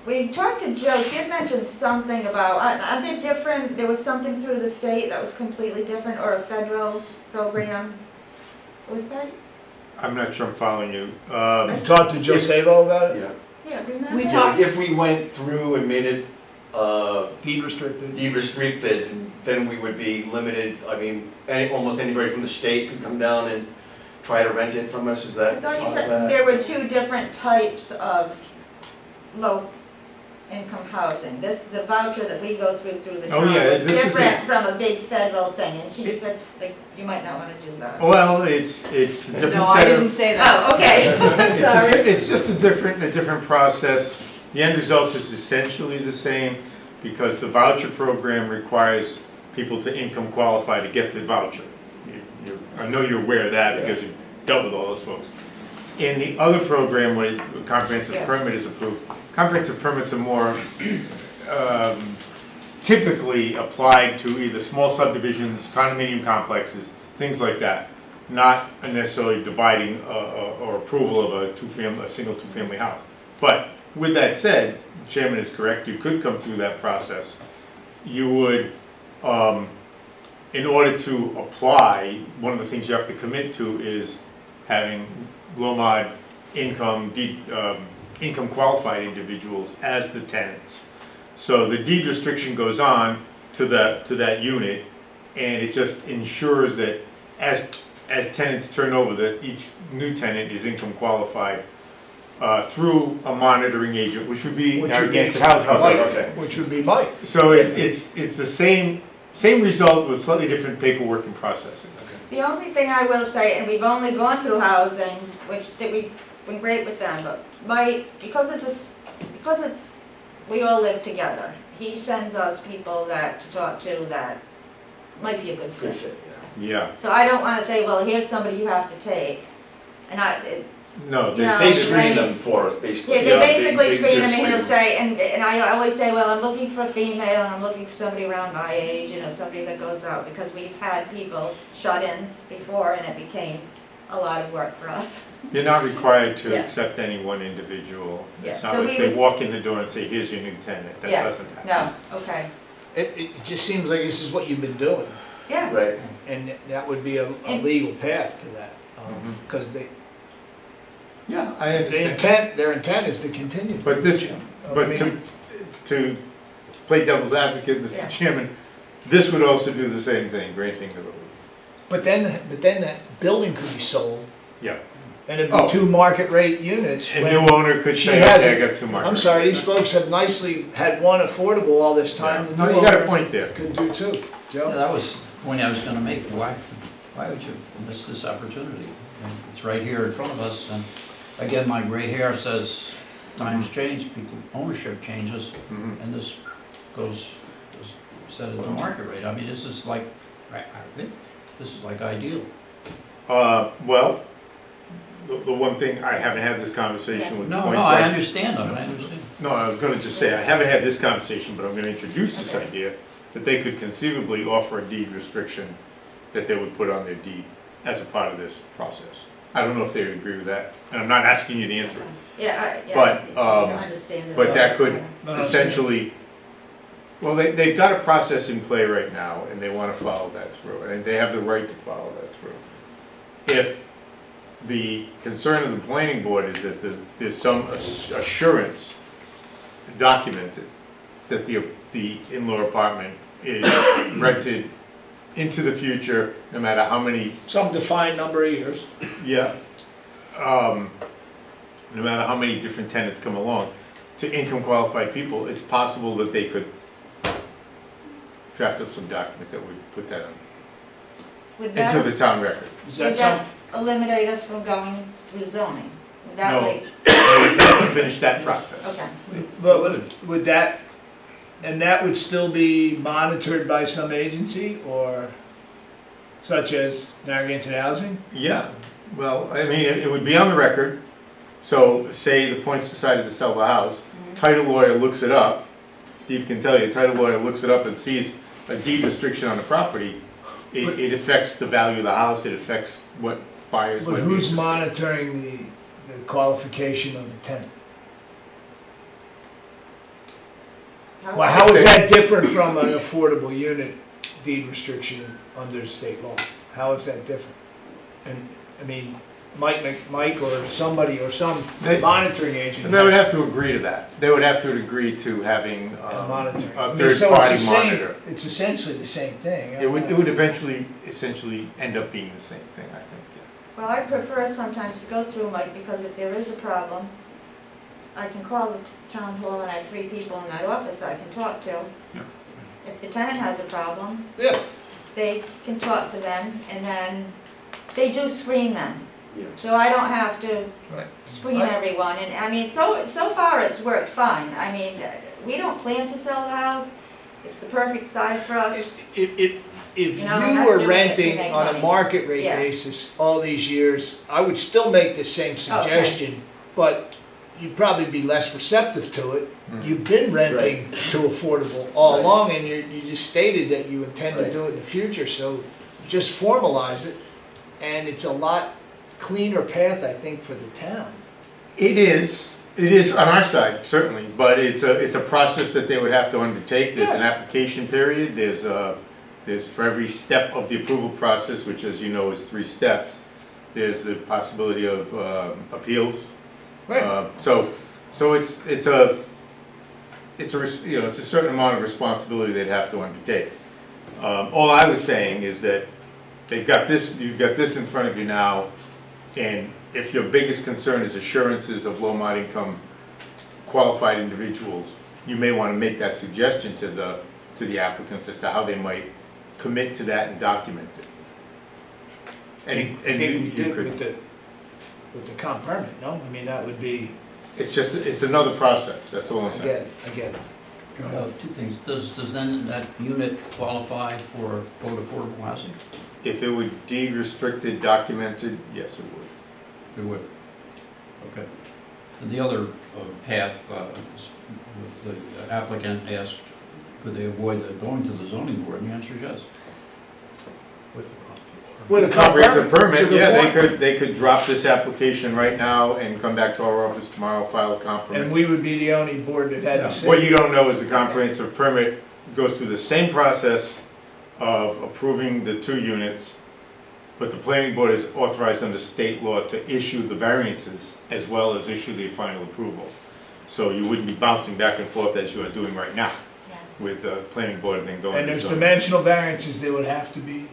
we talked to Joe, she had mentioned something about, are there different, there was something through the state that was completely different, or a federal program? Was that? I'm not sure I'm following you. You talked to Joe Stavo about it? Yeah. Yeah, remember? We Yeah, talked- if we went through and made it Deed restricted? deed restricted, then we would be limited. I mean, almost anybody from the state could come down and try to rent it from us. Is that? I thought you part of said that? there were 2 different types of low-income housing. The voucher that we go through the Oh, town yeah, was this is different it. from a big federal thing, and she said, like, you might not want to do that. Well, it's a different No, I set didn't of. say that. Oh, okay, It's sorry. it's just a different process. The end result is essentially the same because the voucher program requires people to income qualify to get the voucher. I know you're aware of that because you've dealt with all those folks. In the other program where comprehensive Yeah. permit is approved, comprehensive permits are more typically applied to either small subdivisions, condominium complexes, things like that, not necessarily dividing or approval of a single two-family house. But with that said, the chairman is correct, you could come through that process. You would, in order to apply, one of the things you have to commit to is having low-mod income qualified individuals as the tenants. So the deed restriction goes on to that unit, and it just ensures that as tenants turn over, that each new tenant is income qualified through a monitoring agent, which would be Narragansett Housing Mike, Authority. which would be Mike. So it's the same result with slightly different paperwork and processing. The only thing I will say, and we've only gone through housing, that we've been great with them, but because we all live together, he sends us people to talk to that might be a good Good fit. fit, yeah. Yeah, So I don't want to say, well, here's somebody you have to take, and no, Yeah. They I screen mean- them for us, basically. yeah, they Yeah, basically they screen just him, and he'll screen say, and I always say, well, I'm looking for a female, and I'm looking for somebody around my age, somebody that goes out, because we've had people shut-ins before, and it became a lot of work for us. You're not required to Yeah. accept any one individual. Yeah, It's not so like we they would- walk in the door and say, here's your new tenant. That Yeah. doesn't happen. No, okay, It just seems like this is what you've been doing, yeah, Right. and that would be a And- legal path to that. Mhm. Because Yeah, I understand. their intent is to continue. But this, I but mean, to play devil's advocate, Yeah. Mr. Chairman, this would also do the same thing, granting the relief. But then that building could be sold, Yeah. and it'd Oh. be 2 market rate units. A when- new owner could she say, has okay, I it. got 2 market. I'm sorry, these folks have nicely had one affordable all this time. The No, new you got a owner point there. Could do 2. Yeah, Joe? that was the point I was gonna make. Why would you miss this opportunity? And it's right here in front of us, and again, my gray hair says, times change, people, ownership changes, Mhm. and this goes, set at the market rate. I mean, this is like, I think, this is like ideal. Well, the one thing, I haven't had this conversation with No, points I like. understand that, I understand. No, I was gonna just say, I haven't had this conversation, but I'm gonna introduce this idea, that they could conceivably offer a deed restriction that they would put on their deed as a part of this process. I don't know if they would agree with that, and I'm not asking you to answer it, yeah, But, to understand it. but that could No, no, essentially, well, they've got a process in play right now, and they wanna follow that through, and they have the right to follow that through. If the concern of the planning board is that there's some assurance documented that the in-law apartment is rented into the future, no matter how many, Some defined number of years. yeah, no matter how many different tenants come along, to income qualified people, it's possible that they could draft up some document that would put that Would into that, the town record. Is would that some, that eliminate us from going through zoning? Would that No. like, We have to finish that process. okay, but would that, and that would still be monitored by some agency, or such as Narragansett Housing? Yeah, well, I mean, it would be on the record, so say the Points decided to sell the house, title lawyer looks it up, Steve can tell you, title lawyer looks it up and sees a deed restriction on the property, it affects the value of the house, it affects what buyers might But be who's interested in. monitoring the qualification of the tenant? Well, how is that different from an affordable unit deed restriction under state law? How is that different? And, I mean, Mike or somebody or some They- monitoring agent. And they would have to agree to that, they would have to agree to having Monitoring. I a mean, third so it's party the same- monitor. It's essentially the same thing. It would essentially end up being the same thing, I think, yeah. well, I prefer sometimes to go through Mike, because if there is a problem, I can call the town hall and I have 3 people in that office I can talk to. Yeah. If the tenant has a problem, Yeah, they can talk to them, and then they do screen them. Yeah. So I don't have to right. screen Right. everyone, and I mean, so far it's worked fine. I mean, we don't plan to sell the house, it's the perfect size for us. If You know, you that's were doing it to renting make on a money. market rate Yeah. basis all these years, I would still make the same suggestion, but you'd probably be less receptive to it. You've been renting to affordable all Right. along, and you just stated that you intend to Right. do it in the future, so just formalize it, and it's a lot cleaner path, I think, for the town. It is on our side, certainly, but it's a process that they would have to undertake. There's an application period, there's for every step of the approval process, which as you know is 3 steps, there's the possibility of appeals. So it's a certain amount of responsibility they'd have to undertake. All I was saying is that you've got this in front of you now, and if your biggest concern is assurances of low-mod income qualified individuals, you may want to make that suggestion to the applicants as to how they might commit to that and document it. And I think we you did could, with the comp permit, no? I mean, that would be, it's another process, that's all I'm I saying. get it, I get it. Go ahead. 2 things. Does then that unit qualify for quote affordable housing? If it were deed restricted, documented, yes, it would. It would. Okay. And the other path, the applicant asked, could they avoid going to the zoning board? And the answer is yes. With a comprehensive permit, It's a good yeah, point. they could drop this application right now and come back to our office tomorrow, file a comp permit. And we would be the only board that had Yeah. to say. What you don't know is the comprehensive permit goes through the same process of approving the 2 units, but the planning board is authorized under state law to issue the variances as well as issue the final approval. So you wouldn't be bouncing back and forth as you are doing right now with the planning board and then going And to there's zoning. dimensional variances that would have to be,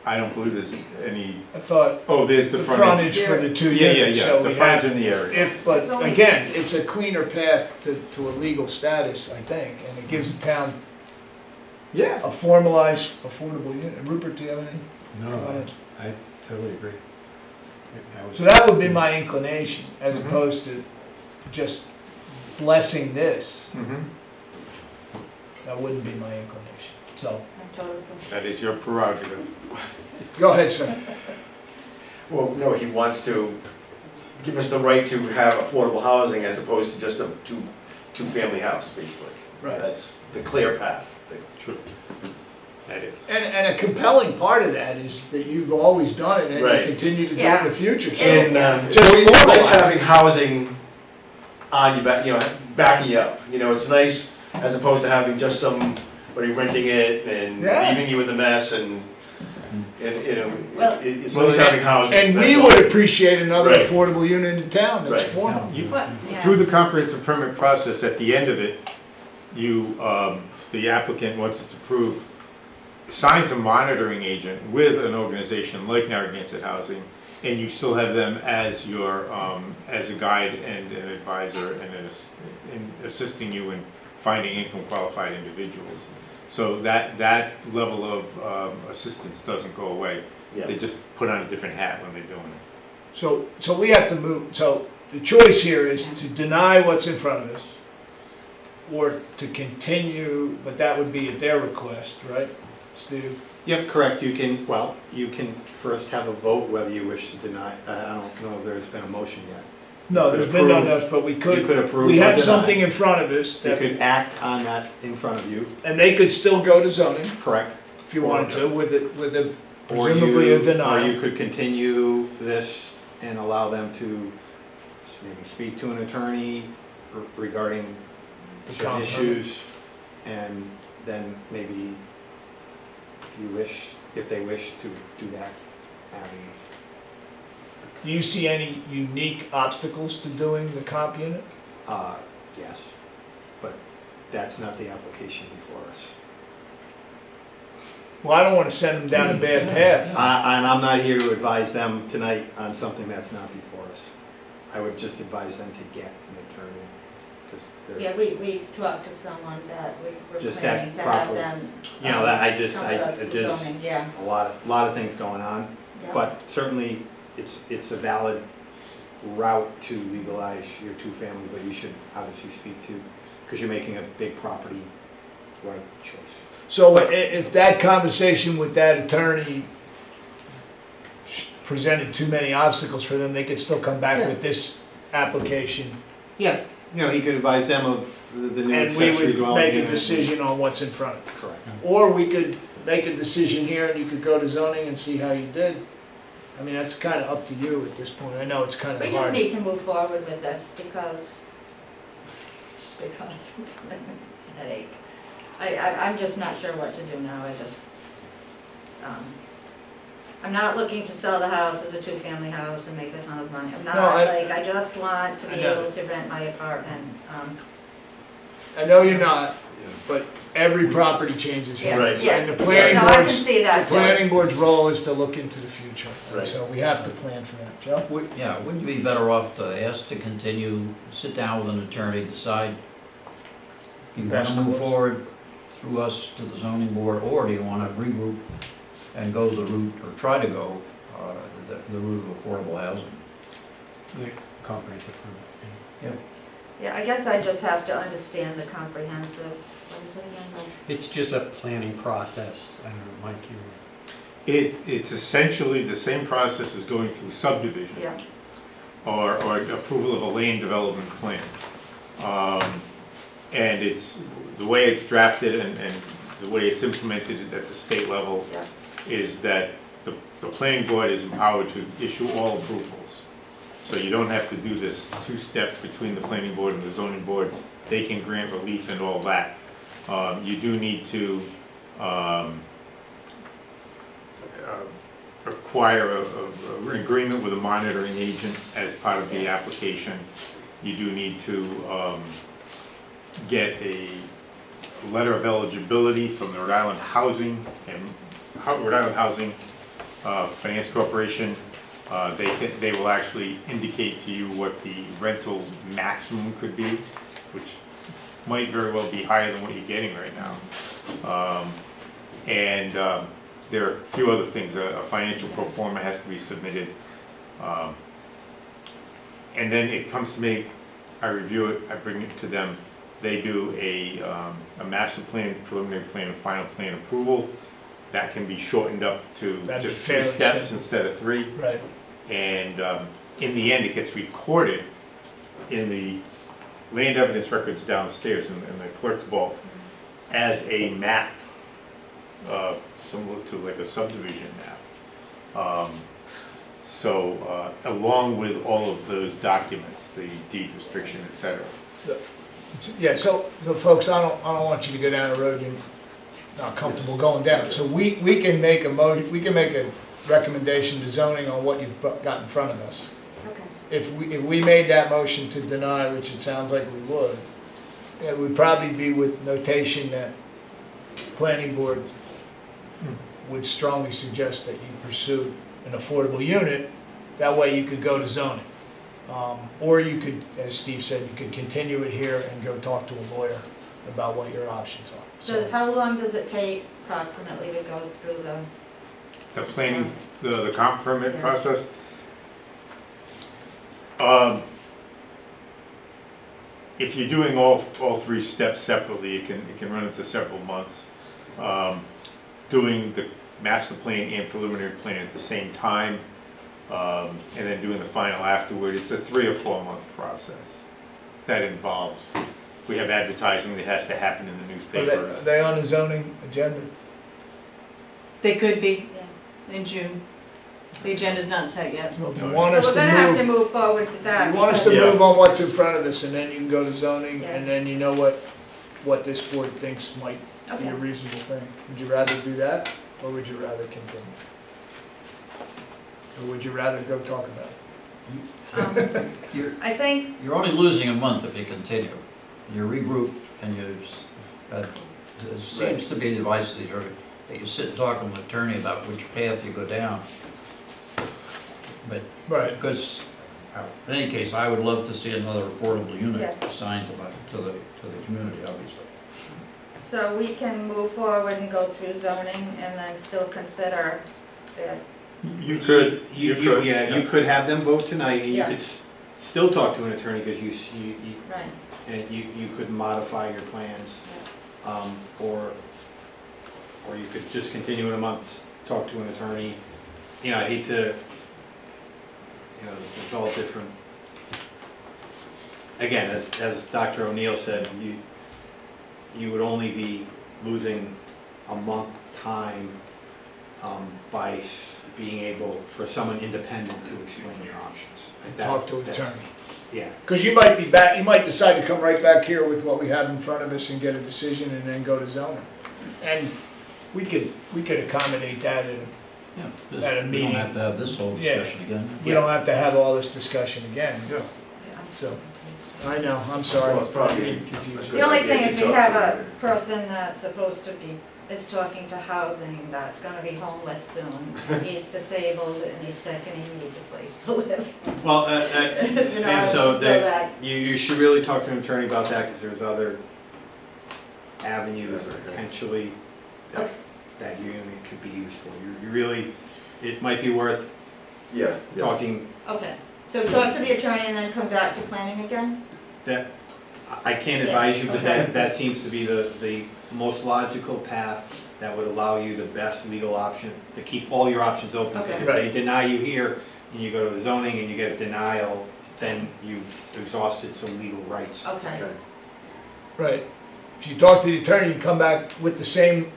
I don't believe there's any, I thought, oh, there's the the frontage. frontage for the 2 Yeah, units. yeah, so yeah, the we frontage have- in the area. But It's only- again, it's a cleaner path to a legal status, I think, and it gives the town Yeah. a formalized, affordable unit. Rupert, do you have any? No, I totally agree. So that would be my inclination, as Mhm. opposed to just blessing this. Mhm. That wouldn't be my inclination. So, I'm totally That is your prerogative. go ahead, sir. Well, no, he wants to give us the right to have affordable housing as opposed to just a two-family house, basically. Right. That's the clear path. True. That is. And a compelling part of that is that you've always done it and you Right. continue to do it Yeah. in the future. So And just it's nice formalize it. having housing on you back, backing you up. It's nice as opposed to having just somebody renting it and Yeah. leaving you in the mess and Well- it's Well, nice having housing. And we that's all. would appreciate another Right. affordable unit in town that's Right. formal. You- But, yeah. Through the comprehensive permit process, at the end of it, the applicant, once it's approved, signs a monitoring agent with an organization like Narragansett Housing, and you still have them as your, as a guide and an advisor and assisting you in finding income qualified individuals. So that level of assistance doesn't go away. Yeah. They just put on a different hat when they're doing it. So we have to move, so the choice here is to deny what's in front of us or to continue, but that would be at their request, right, Steve? Yep, correct. You can first have a vote whether you wish to deny. I don't know if there's been a motion yet. No, You there's could been no approve- notice, but we You could could, approve we or have deny. something in front of us You that, could act on that in front of you, and they could still go to zoning correct? if you wanted to with a Or presumably a Or denial. you could continue this and allow them to maybe speak to an attorney regarding The certain comp issues, and then maybe if they wish to do that, having Do you see any unique obstacles to doing the comp unit? yes, but that's not the application before us. Well, I don't want to send them down a bad path. And I'm not here to advise them tonight on something that's not before us. I would just advise them to get an attorney, because Yeah, we talked to someone that we were Just planning that to have proper- them. that I just, come with us to there's zoning, Yeah, a lot of things going on, yeah. but certainly it's a valid route to legalize your two-family, but you should obviously speak to, because you're making a big property right choice. So if that conversation with that attorney presented too many obstacles for them, they could still come back Yeah. with this application Yeah, he could advise them of the new and we accessory would dwelling make a unit. decision on what's in front of it. Correct. Or we could make a decision here and you could go to zoning and see how you did. I mean, that's kind of up to you at this point. I know it's kind of We just hard. need to move forward with this because it's a headache. I'm just not sure what to do now. I'm not looking to sell the house as a two-family house and make a ton of money. I'm not, No, I just want to I be know. able to rent my apartment. I know you're not, but every property changes Yeah, hands. yeah. And the planning No, I can board's, see the that too. planning board's role is to look into the future. And Right. so we have to plan for that. Joe? Yeah, wouldn't you be better off to ask to continue, sit down with an attorney, decide you want Best to move course. forward through us to the zoning board, or do you want to regroup and go the route, or try to go the route of affordable housing? The comprehensive permit. Yeah, I guess I just have to understand the comprehensive, what is it again? It's just a planning process. I don't know, Mike, you. It's essentially the same process as going through subdivision. Yeah, or approval of a land development plan. And it's, the way it's drafted and the way it's implemented at the state level yeah. is that the the planning board is empowered to issue all approvals. So you don't have to do this two-step between the planning board and the zoning board. They can grant relief and all that. You do need to acquire an agreement with a monitoring agent as part of the application. You do need to get a letter of eligibility from the Rhode Island Housing and Rhode Island Housing Finance Corporation. They will actually indicate to you what the rental maximum could be, which might very well be higher than what you're getting right now. There are a few other things. A financial pro forma has to be submitted. And then it comes to me, I review it, I bring it to them. They do a master plan, preliminary plan, and final plan approval. That can be shortened up to That'd be just 2 fairly steps simple. instead of 3. Right. And in the end, it gets recorded in the land evidence records downstairs in the clerk's vault as a map, similar to like a subdivision map. Along with all of those documents, the deed restriction, etc. Yeah, so folks, I don't want you to go down a road you're not comfortable going down. So we can make a recommendation to zoning on what you've got in front of us. Okay. If we made that motion to deny, which it sounds like we would, it would probably be with notation that planning board would strongly suggest that you pursue an affordable unit. That way you could go to zoning. Or you could, as Steve said, you could continue it here and go talk to a lawyer about what your options are. So how long does it take approximately to go through The planning, the comp permit Yeah. process. If you're doing all 3 steps separately, it can run into several months. Doing the master plan and preliminary plan at the same time, and then doing the final afterward, it's a 3 or 4 month process. That involves, we have advertising that has to happen in the Are newspapers. they on the zoning agenda? They could be Yeah. in June. The agenda's not set yet. Well, if you No. want So us we're to gonna have to move, move forward with that. you want us to Yeah. move on what's in front of us, and then you can go to zoning, Yeah. and then you know what this board thinks might be Okay. a reasonable thing. Would you rather do that, or would you rather continue? Or would you rather go talk about it? You're, I think, you're only losing a month if you continue. You regroup and it seems to be the advice of the attorney, that you sit and talk with an attorney about which path you go down. But, Right. because, in any case, I would love to see another affordable unit Yeah. assigned to the community, obviously. so we can move forward and go through zoning and then still consider it. You could, You could have them vote tonight, and you Yeah. could still talk to an attorney, because Right. you could modify your plans. Or you could just continue in a month, talk to an attorney. I hate to, it's all different. Again, as Dr. O'Neill said, you would only be losing a month time by being able, for someone independent to explain your options. Like that- Talk to an that's- attorney. Yeah. Because you might be back, you might decide to come right back here with what we have in front of us and get a decision and then go to zoning. And we could accommodate that, and Yeah, At a we meeting. don't have to have this whole Yeah. discussion again. we don't have to have all this discussion again. Yeah. So, I know, I'm sorry. Well, it's probably I'm getting confused. The only thing is we Talk have to a her. person that's supposed to be, is talking to housing, that's gonna be homeless soon. He's disabled and he's sick and he needs a place to live. Well, You know, and so that, you should really talk to an attorney about that, because there's other avenues Okay. potentially that, Okay. that unit could be used for. You really, it might be worth Yeah, yes. talking, okay, so talk to the attorney and then come back to planning again? that, I can't Yeah, advise you, but okay. that seems to be the most logical path that would allow you the best legal options, to keep all your options open. Okay. Because if they deny you here, and you go to the zoning and you get a denial, then you've exhausted some legal rights. Okay, Okay. Right. If you talk to the attorney, you come back with the same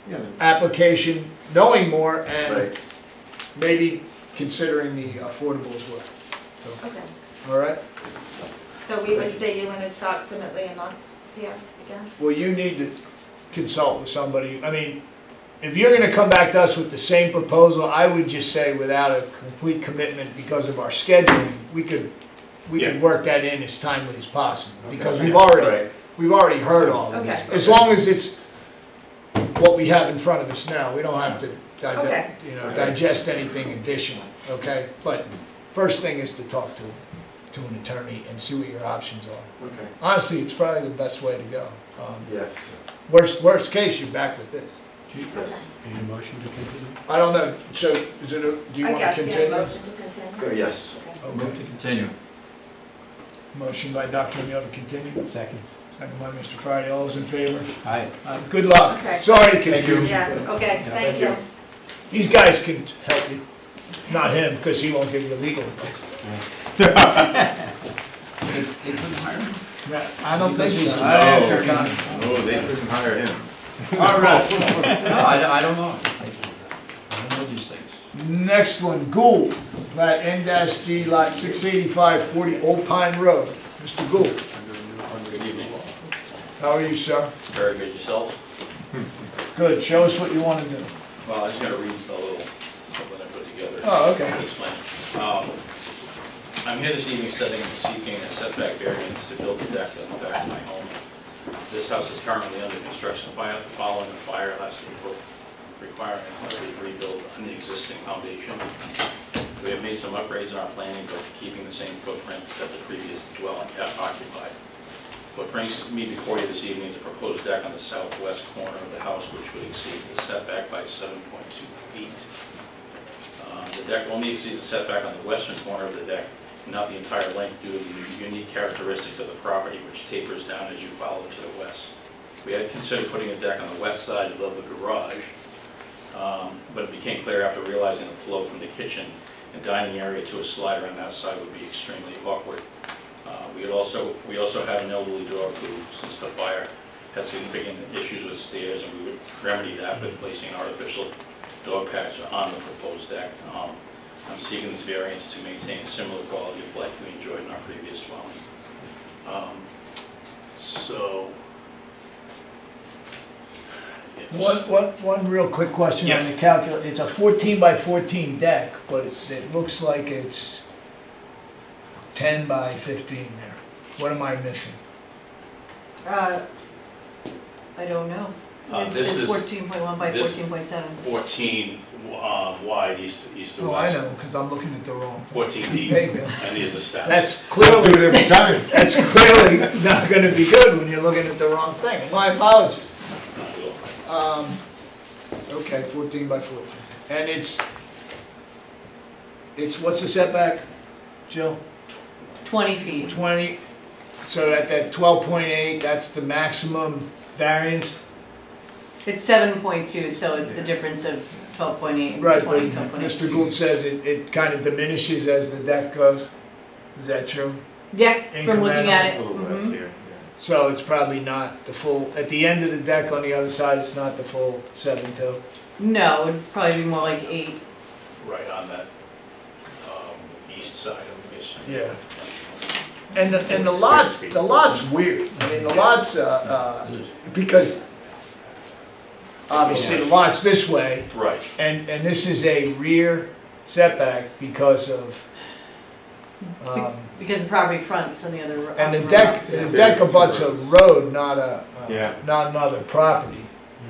Yeah, application, knowing more, and Right. maybe considering the affordable as well. So, Okay, all right? so we would see you in approximately a month here again? Well, you need to consult with somebody. I mean, if you're gonna come back to us with the same proposal, I would just say without a complete commitment because of our scheduling, we could work that in as timely as possible. Because we've already heard all of this. Okay. As long as it's what we have in front of us now, we don't have to Okay. digest anything additional, okay? But first thing is to talk to an attorney and see what your options are. Okay. Honestly, it's probably the best way to go. Yes. Worst case, you're back with this. Yes. Any motion to continue? I don't know, so is it, do you I want to guess, yeah, continue? motion to continue. Yes. Okay. Move to continue. Motion by Dr. O'Neill to continue, Second. second by Mr. Friday, all those in favor? Aye. Good luck. Okay. Sorry to confuse you. Yeah, okay, thank you. These guys can help you, not him, because he won't give you legal advice. They couldn't hire him? I don't think Because he's so. a That's no. a con- Oh, they couldn't hire him. All right. No, I don't know. I don't know these things. Next one, Gould, plat N-G, lot 685, 40 Old Pine Road. Mr. Gould, Good evening. how are you, sir? Very good yourself. Good, show us what you want to do. Well, I just gotta read a little something I put together. Oh, okay. To explain. I'm here this evening seeking a setback variance to build a deck on the back of my home. This house is currently under construction following a fire last April, requiring a complete rebuild on the existing foundation. We have made some upgrades in our planning, but keeping the same footprint that the previous dwelling occupied. What brings me before you this evening is a proposed deck on the southwest corner of the house, which would exceed the setback by 7.2 feet. The deck only exceeds the setback on the western corner of the deck, not the entire length, due to the unique characteristics of the property, which tapers down as you follow to the west. We had considered putting a deck on the west side above the garage, but it became clear after realizing the flow from the kitchen and dining area to a slider on that side would be extremely awkward. We also have an elderly dog who, since the fire, has significant issues with stairs, and we would remedy that by placing an artificial dog patch on the proposed deck. I'm seeking this variance to maintain a similar quality of life we enjoyed in our previous dwelling. One real quick question on Yes. the calculator. It's a 14 by 14 deck, but it looks like it's 10 by 15 there. What am I missing? I don't know. It This says is- 14.1 by this- 14.7. 14 wide, east to west. Oh, I know, because I'm looking at the wrong. 14 deep, There you go. and here's the steps. That's Do it clearly, every time. that's clearly not gonna be good when you're looking at the wrong thing. My apologies. Okay, 14 by 14. And it's, what's the setback, Jill? 20 feet. 20, so at that 12.8, that's the maximum variance? It's 7.2, so it's the difference of 12.8 and Right, but 20.8. Mr. Gould says it kind of diminishes as the deck goes. Is that true? Yeah, from looking at A it. little less mhm. here. So it's probably not the full, at the end of the deck on the other side, it's not the full 7.2? No, it'd probably be more like 8. Right on that east side of the mission. Yeah. And the lot's weird. I mean, the lot's, It is. because obviously the lot's this way, Right. and this is a rear setback because of, Because the property front's on the other. and the on deck, opposite. the deck abuts a road, not Yeah. not another property,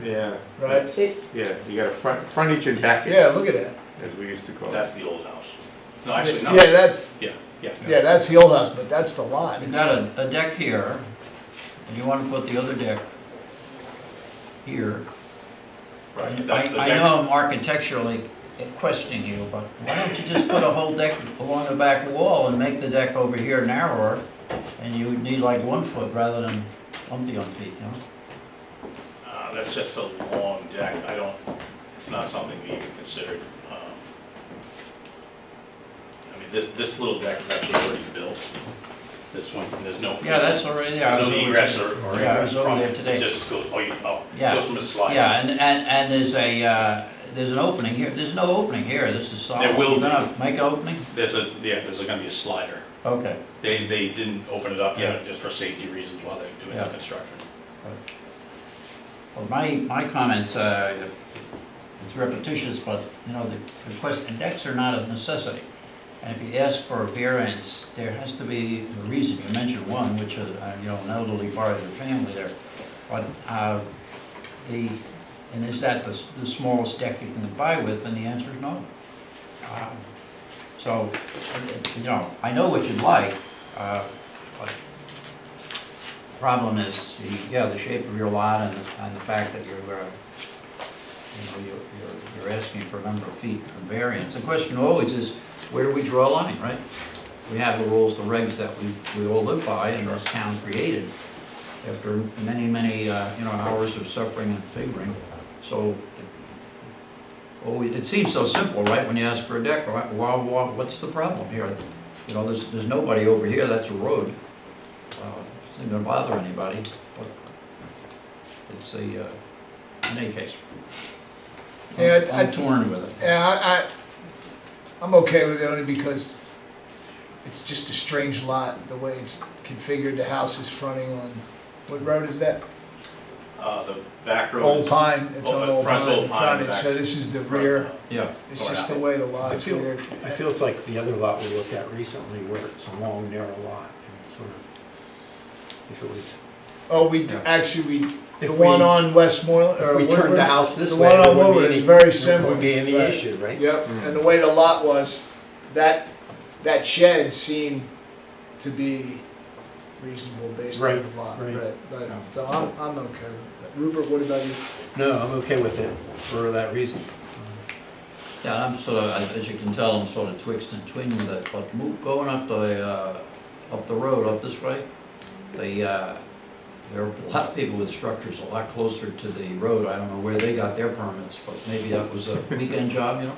Yeah. right? Yeah, you got a frontage and backage, Yeah, look at that. as we used to call it. That's the old house. No, actually, no. Yeah, that's, Yeah. yeah, that's the old house, but that's the lot. You got a deck here, and you want to put the other deck here. Right. And The I deck- know I'm architecturally questioning you, but why don't you just put a whole deck along the back wall and make the deck over here narrower, and you would need like 1 foot rather than umpty feet, you know? That's just a long deck. It's not something we even considered. I mean, this little deck is actually already built. This one, there's no. Yeah, that's already there. I was There's no over egress there. or Yeah, I egress was over from there it. today. It just goes, Yeah. goes from the slide. Yeah, and there's an opening here, there's no opening here, this is solid. There will You're be. gonna make an opening? There's gonna be a slider. Okay. They didn't open it up yet, Yeah. just for safety reasons while they're doing Yeah. the construction. Well, my comments, it's repetitious, but, you know, the question, decks are not a necessity. And if you ask for a variance, there has to be a reason. You mentioned one, which is, you know, an elderly part of your family there. But, and is that the smallest deck you can get by with? And the answer is no. So, you know, I know what you'd like, but the problem is, yeah, the shape of your lot and the fact that you're, you know, you're asking for a number of feet of variance. The question always is, where do we draw a line, right? We have the rules, the regs that we all live by, and this town created after many, you know, hours of suffering and figuring. So, it seems so simple, right? When you ask for a deck, right? Well, what's the problem here? You know, there's nobody over here. That's a road. It's not going to bother anybody. But it's in any case. Yeah, I'm torn with it. Yeah, I'm okay with it only because it's just a strange lot, the way it's configured. The house is fronting on, what road is that? The back road. Old is- Pine, it's on Old front's Pine Old Pine, frontage, back- so this is the front, rear. Yeah. It's Going just out. the way the I lot's feel, weird. I feel it's like the other lot we looked at recently where it's a long, narrow lot. And it's sort of, if it was, Oh, we, Yeah. actually, the If one we- on Westmoreland, or if we turned Woodward, the house this the way, one there on wouldn't Woodward be is any- very there similar. wouldn't be any Right. issue, right? Yep, and the way the lot was, that shed seemed to be reasonable based on Right, the lot. right. Right. So I'm okay with that. Rupert, what about you? No, I'm okay with it for that reason. Yeah, I'm sort of, as you can tell, I'm sort of twixt and twin with it. But going up the road, up this way, there are a lot of people with structures a lot closer to the road. I don't know where they got their permits, but maybe that was a weekend job, you know?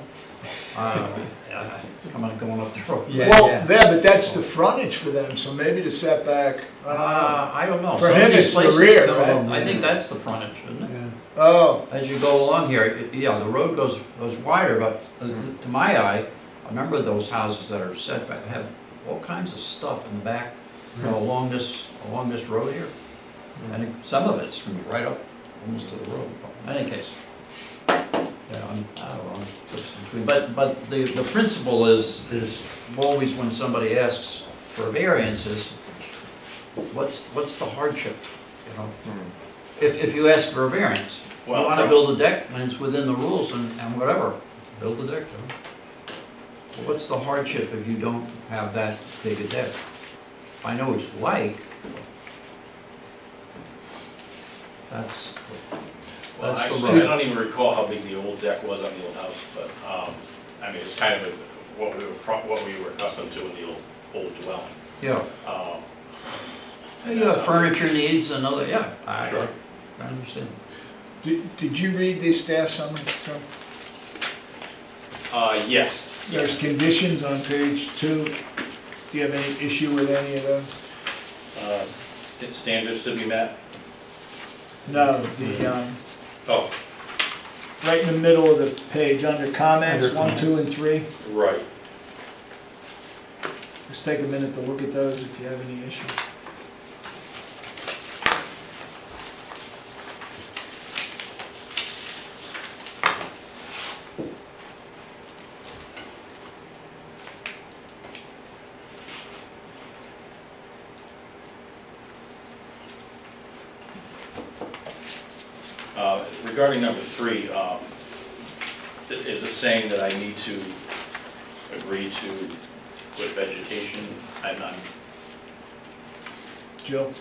Going up the road. Yeah, Well, yeah. but that's the frontage for them, so maybe the setback, I don't know. For Some of him, these it's the places, rear, some of right? them, I think that's the frontage, isn't it? Yeah. oh, As you go along here, yeah, the road goes wider, but to my eye, a number of those houses that are set back have all kinds of stuff in the back, you know, along this road here. And some of it's right up almost to the road. In any case, yeah, I don't know, but the principle is always when somebody asks for variances, what's the hardship, you know? If you ask for a variance, you Well, want to build a deck and it's within the rules and whatever, build a deck. You know? But what's the hardship if you don't have that big a deck? I know what you like. That's Well, that's the actually, I road. don't even recall how big the old deck was on the old house, but, I mean, it's kind of what we were accustomed to in the old dwelling. Yeah. You That's have how- furniture needs and other, yeah, Sure. I understand. did you read the staff summary, sir? Yes. There's conditions on page 2. Do you have any issue with any of those? Standards to be met. No, Oh, right in the middle of the page, under comments, Under 1, 2, and 3. right. Just take a minute to look at those if you have any issues. Regarding number 3, is it saying that I need to agree to put vegetation? Jill?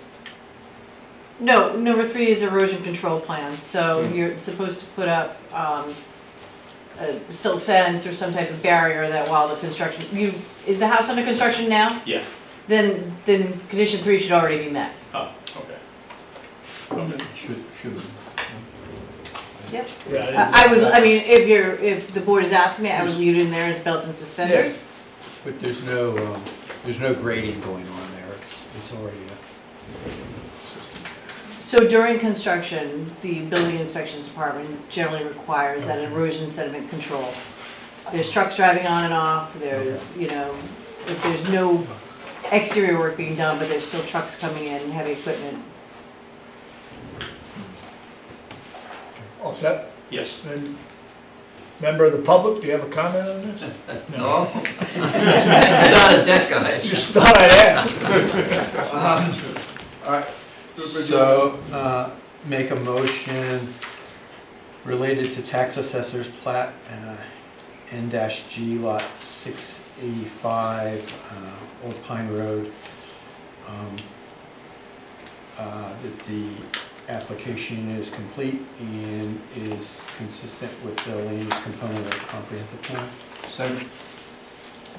No, number 3 is erosion control plans, so you're supposed to put up a silt fence or some type of barrier that while the construction, is the house under construction now? Yeah. Then condition 3 should already be met. Oh, okay. Should. Yep. Yeah, I mean, if the board is asking me, I would leave it in there as belts and suspenders. But there's no grading going on there. It's already, So during construction, the building inspections department generally requires that erosion sediment control. There's trucks driving on and off, there's, you know, if there's no exterior work being done, but there's still trucks coming in, heavy equipment. All set? Yes. Then, member of the public, do you have a comment on this? No? I'm not a deck guy. Just thought I'd ask. All right. So, make a motion related to tax assessor's plat, N-G lot 685, Old Pine Road. That the application is complete and is consistent with the land use component of the comprehensive plan. Second.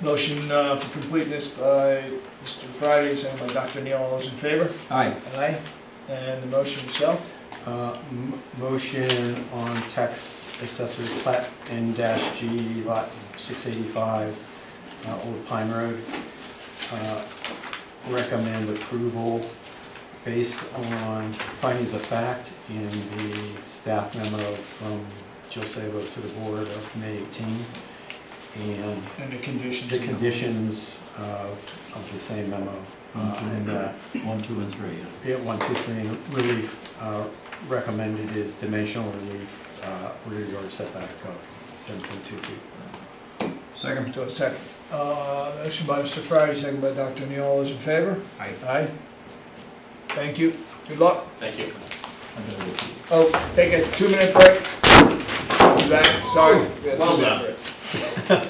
Motion for completeness by Mr. Friday, second by Dr. Neal. All those in favor? Aye. Aye. And the motion itself? Motion on tax assessor's plat N-G lot 685, Old Pine Road. Recommend approval based on findings of fact in the staff memo from Jill Sabo to the board of May 18, and And the conditions. the conditions of the same memo. And 1, 2, and 3. yeah, 1, 2, 3, and relief recommended is dimensional relief, rear yard setback of 7.2 feet. Second. To a second. Motion by Mr. Friday, second by Dr. Neal. All those in favor? Aye. Aye. Thank you. Good luck. Thank you. Oh, take a 2-minute break. Be back. Sorry. Well done. Break.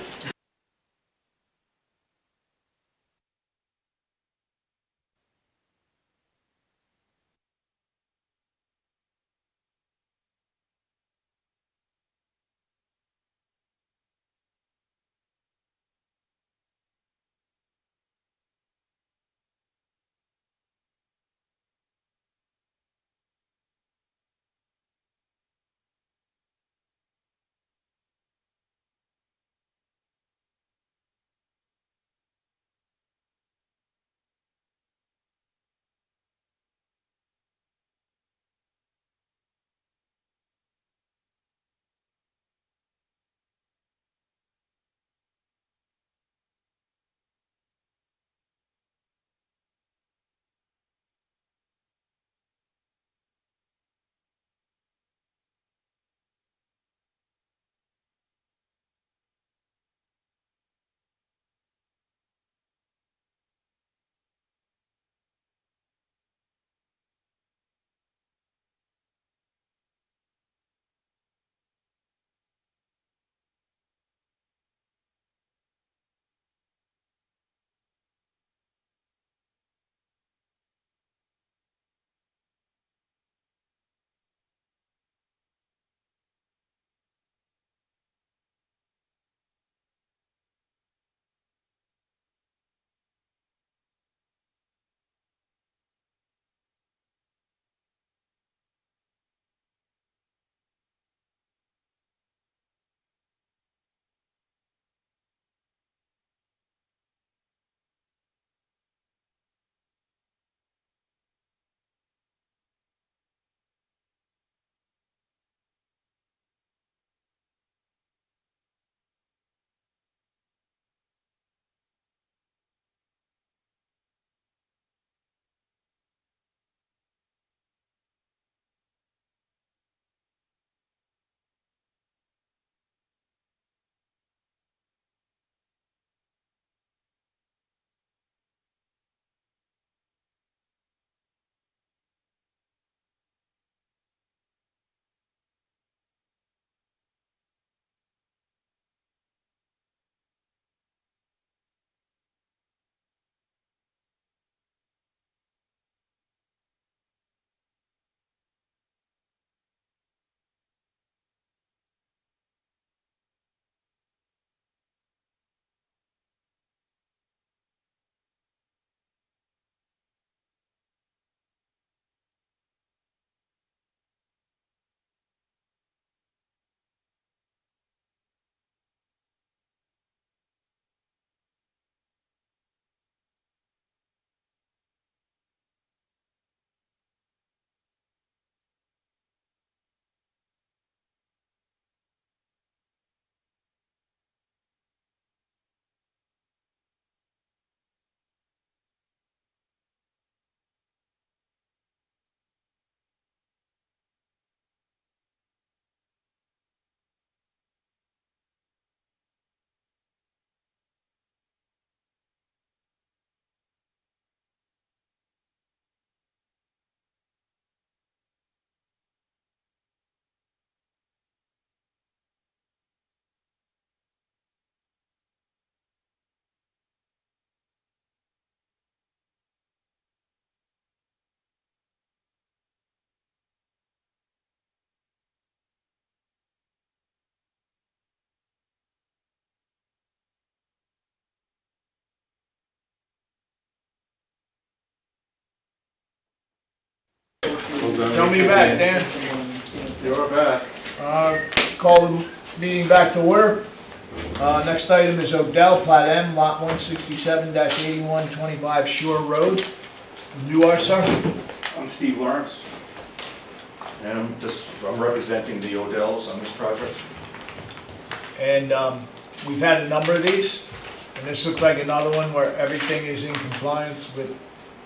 Tell me back, Dan. You're back. Call the meeting back to order. Next item is Odell, Plat M, Lot 167-8125 Shore Road. You are, sir? I'm Steve Lawrence, and I'm representing the Odells on this project. And we've had a number of these, and this looks like another one where everything is in compliance with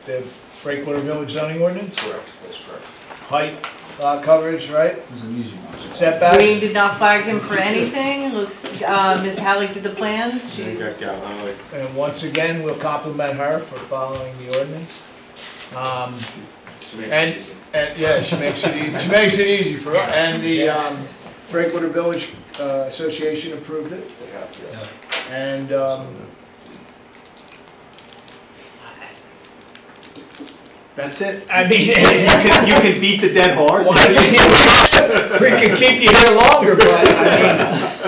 the Breakwater Village zoning ordinance? Correct, that's correct. Height, lot coverage, right? It was an easy one. Setbacks? Wayne did not flag him for anything. Looks, Ms. Halleck did the plans. You got She's, Gal Hunley. And once again, we'll compliment her for following the ordinance. She makes And, it easy. and yeah, she makes it easy. She makes it easy for us. And the Breakwater Village Association approved it. They have, yes. And That's it? I mean, You can beat the dead horse? we can keep you here longer, but I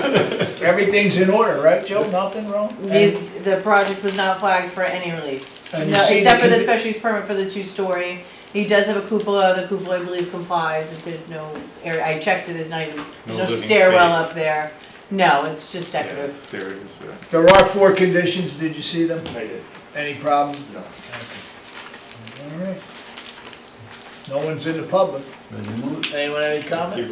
mean, everything's in order, right, Joe? Nothing wrong? the project was not flagged for any relief. And you No, see except for the condi- special use permit for the two-story. He does have a cupola. The cupola, I believe, complies. If there's no area, I checked it. There's not even there's No no living stairwell space. up there. No, it's just Yeah, decorative. there it is there. There are 4 conditions. Did you see them? I did. Any problem? No. All right. No one's in the public. Ready to move? Anyone have any comment?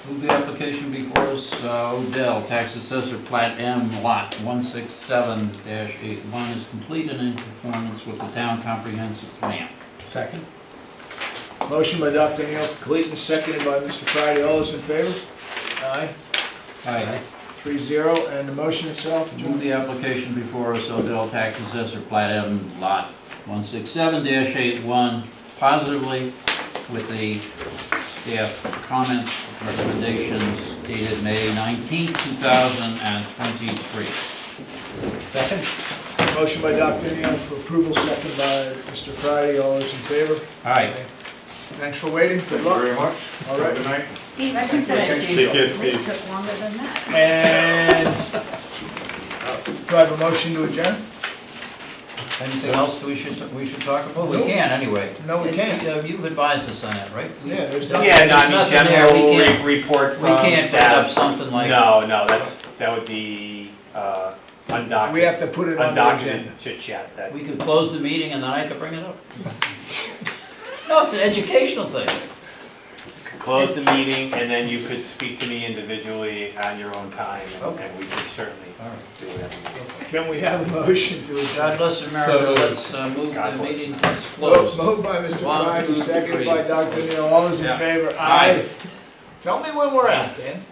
Move the application before us, Odell, tax assessor, Plat M, Lot 167-81 is complete and in conformance with the town comprehensive plan. Second? Motion by Dr. Neal Clayton, seconded by Mr. Friday. All those in favor? Aye. Aye. 3-0. And the motion itself? Move the application before us, Odell, tax assessor, Plat M, Lot 167-81, positively with the staff comments, recommendations dated May 19, 2023. Second? Motion by Dr. Neal for approval, seconded by Mr. Friday. All those in favor? Aye. Thanks for waiting. Good Thank you luck. very much. All right. Good night. Steve, I think that Take care, Steve. took longer than that. And do I have a motion to adjourn? Anything else that we should talk about? We Nope. can, anyway. No, we can't. You've advised us on that, right? Yeah, there's nothing. Yeah, no, I mean, Nothing there, general we can't- report We from can't put up staff. something like. No, that would be undocumented. We have to put it on the agenda. Undocumented chit chat that. We could close the meeting and then I could bring it up. No, it's an educational thing. Close the meeting, and then you could speak to me individually on your own time, Okay. and we could certainly All right. do whatever. Can we have a motion to adjourn? God bless America, let's move God the bless. meeting to its close. Moved by Mr. One, Friday, two, seconded three. by Dr. Neal. All those in Yeah. favor? Aye. Tell me when we're out, Dan.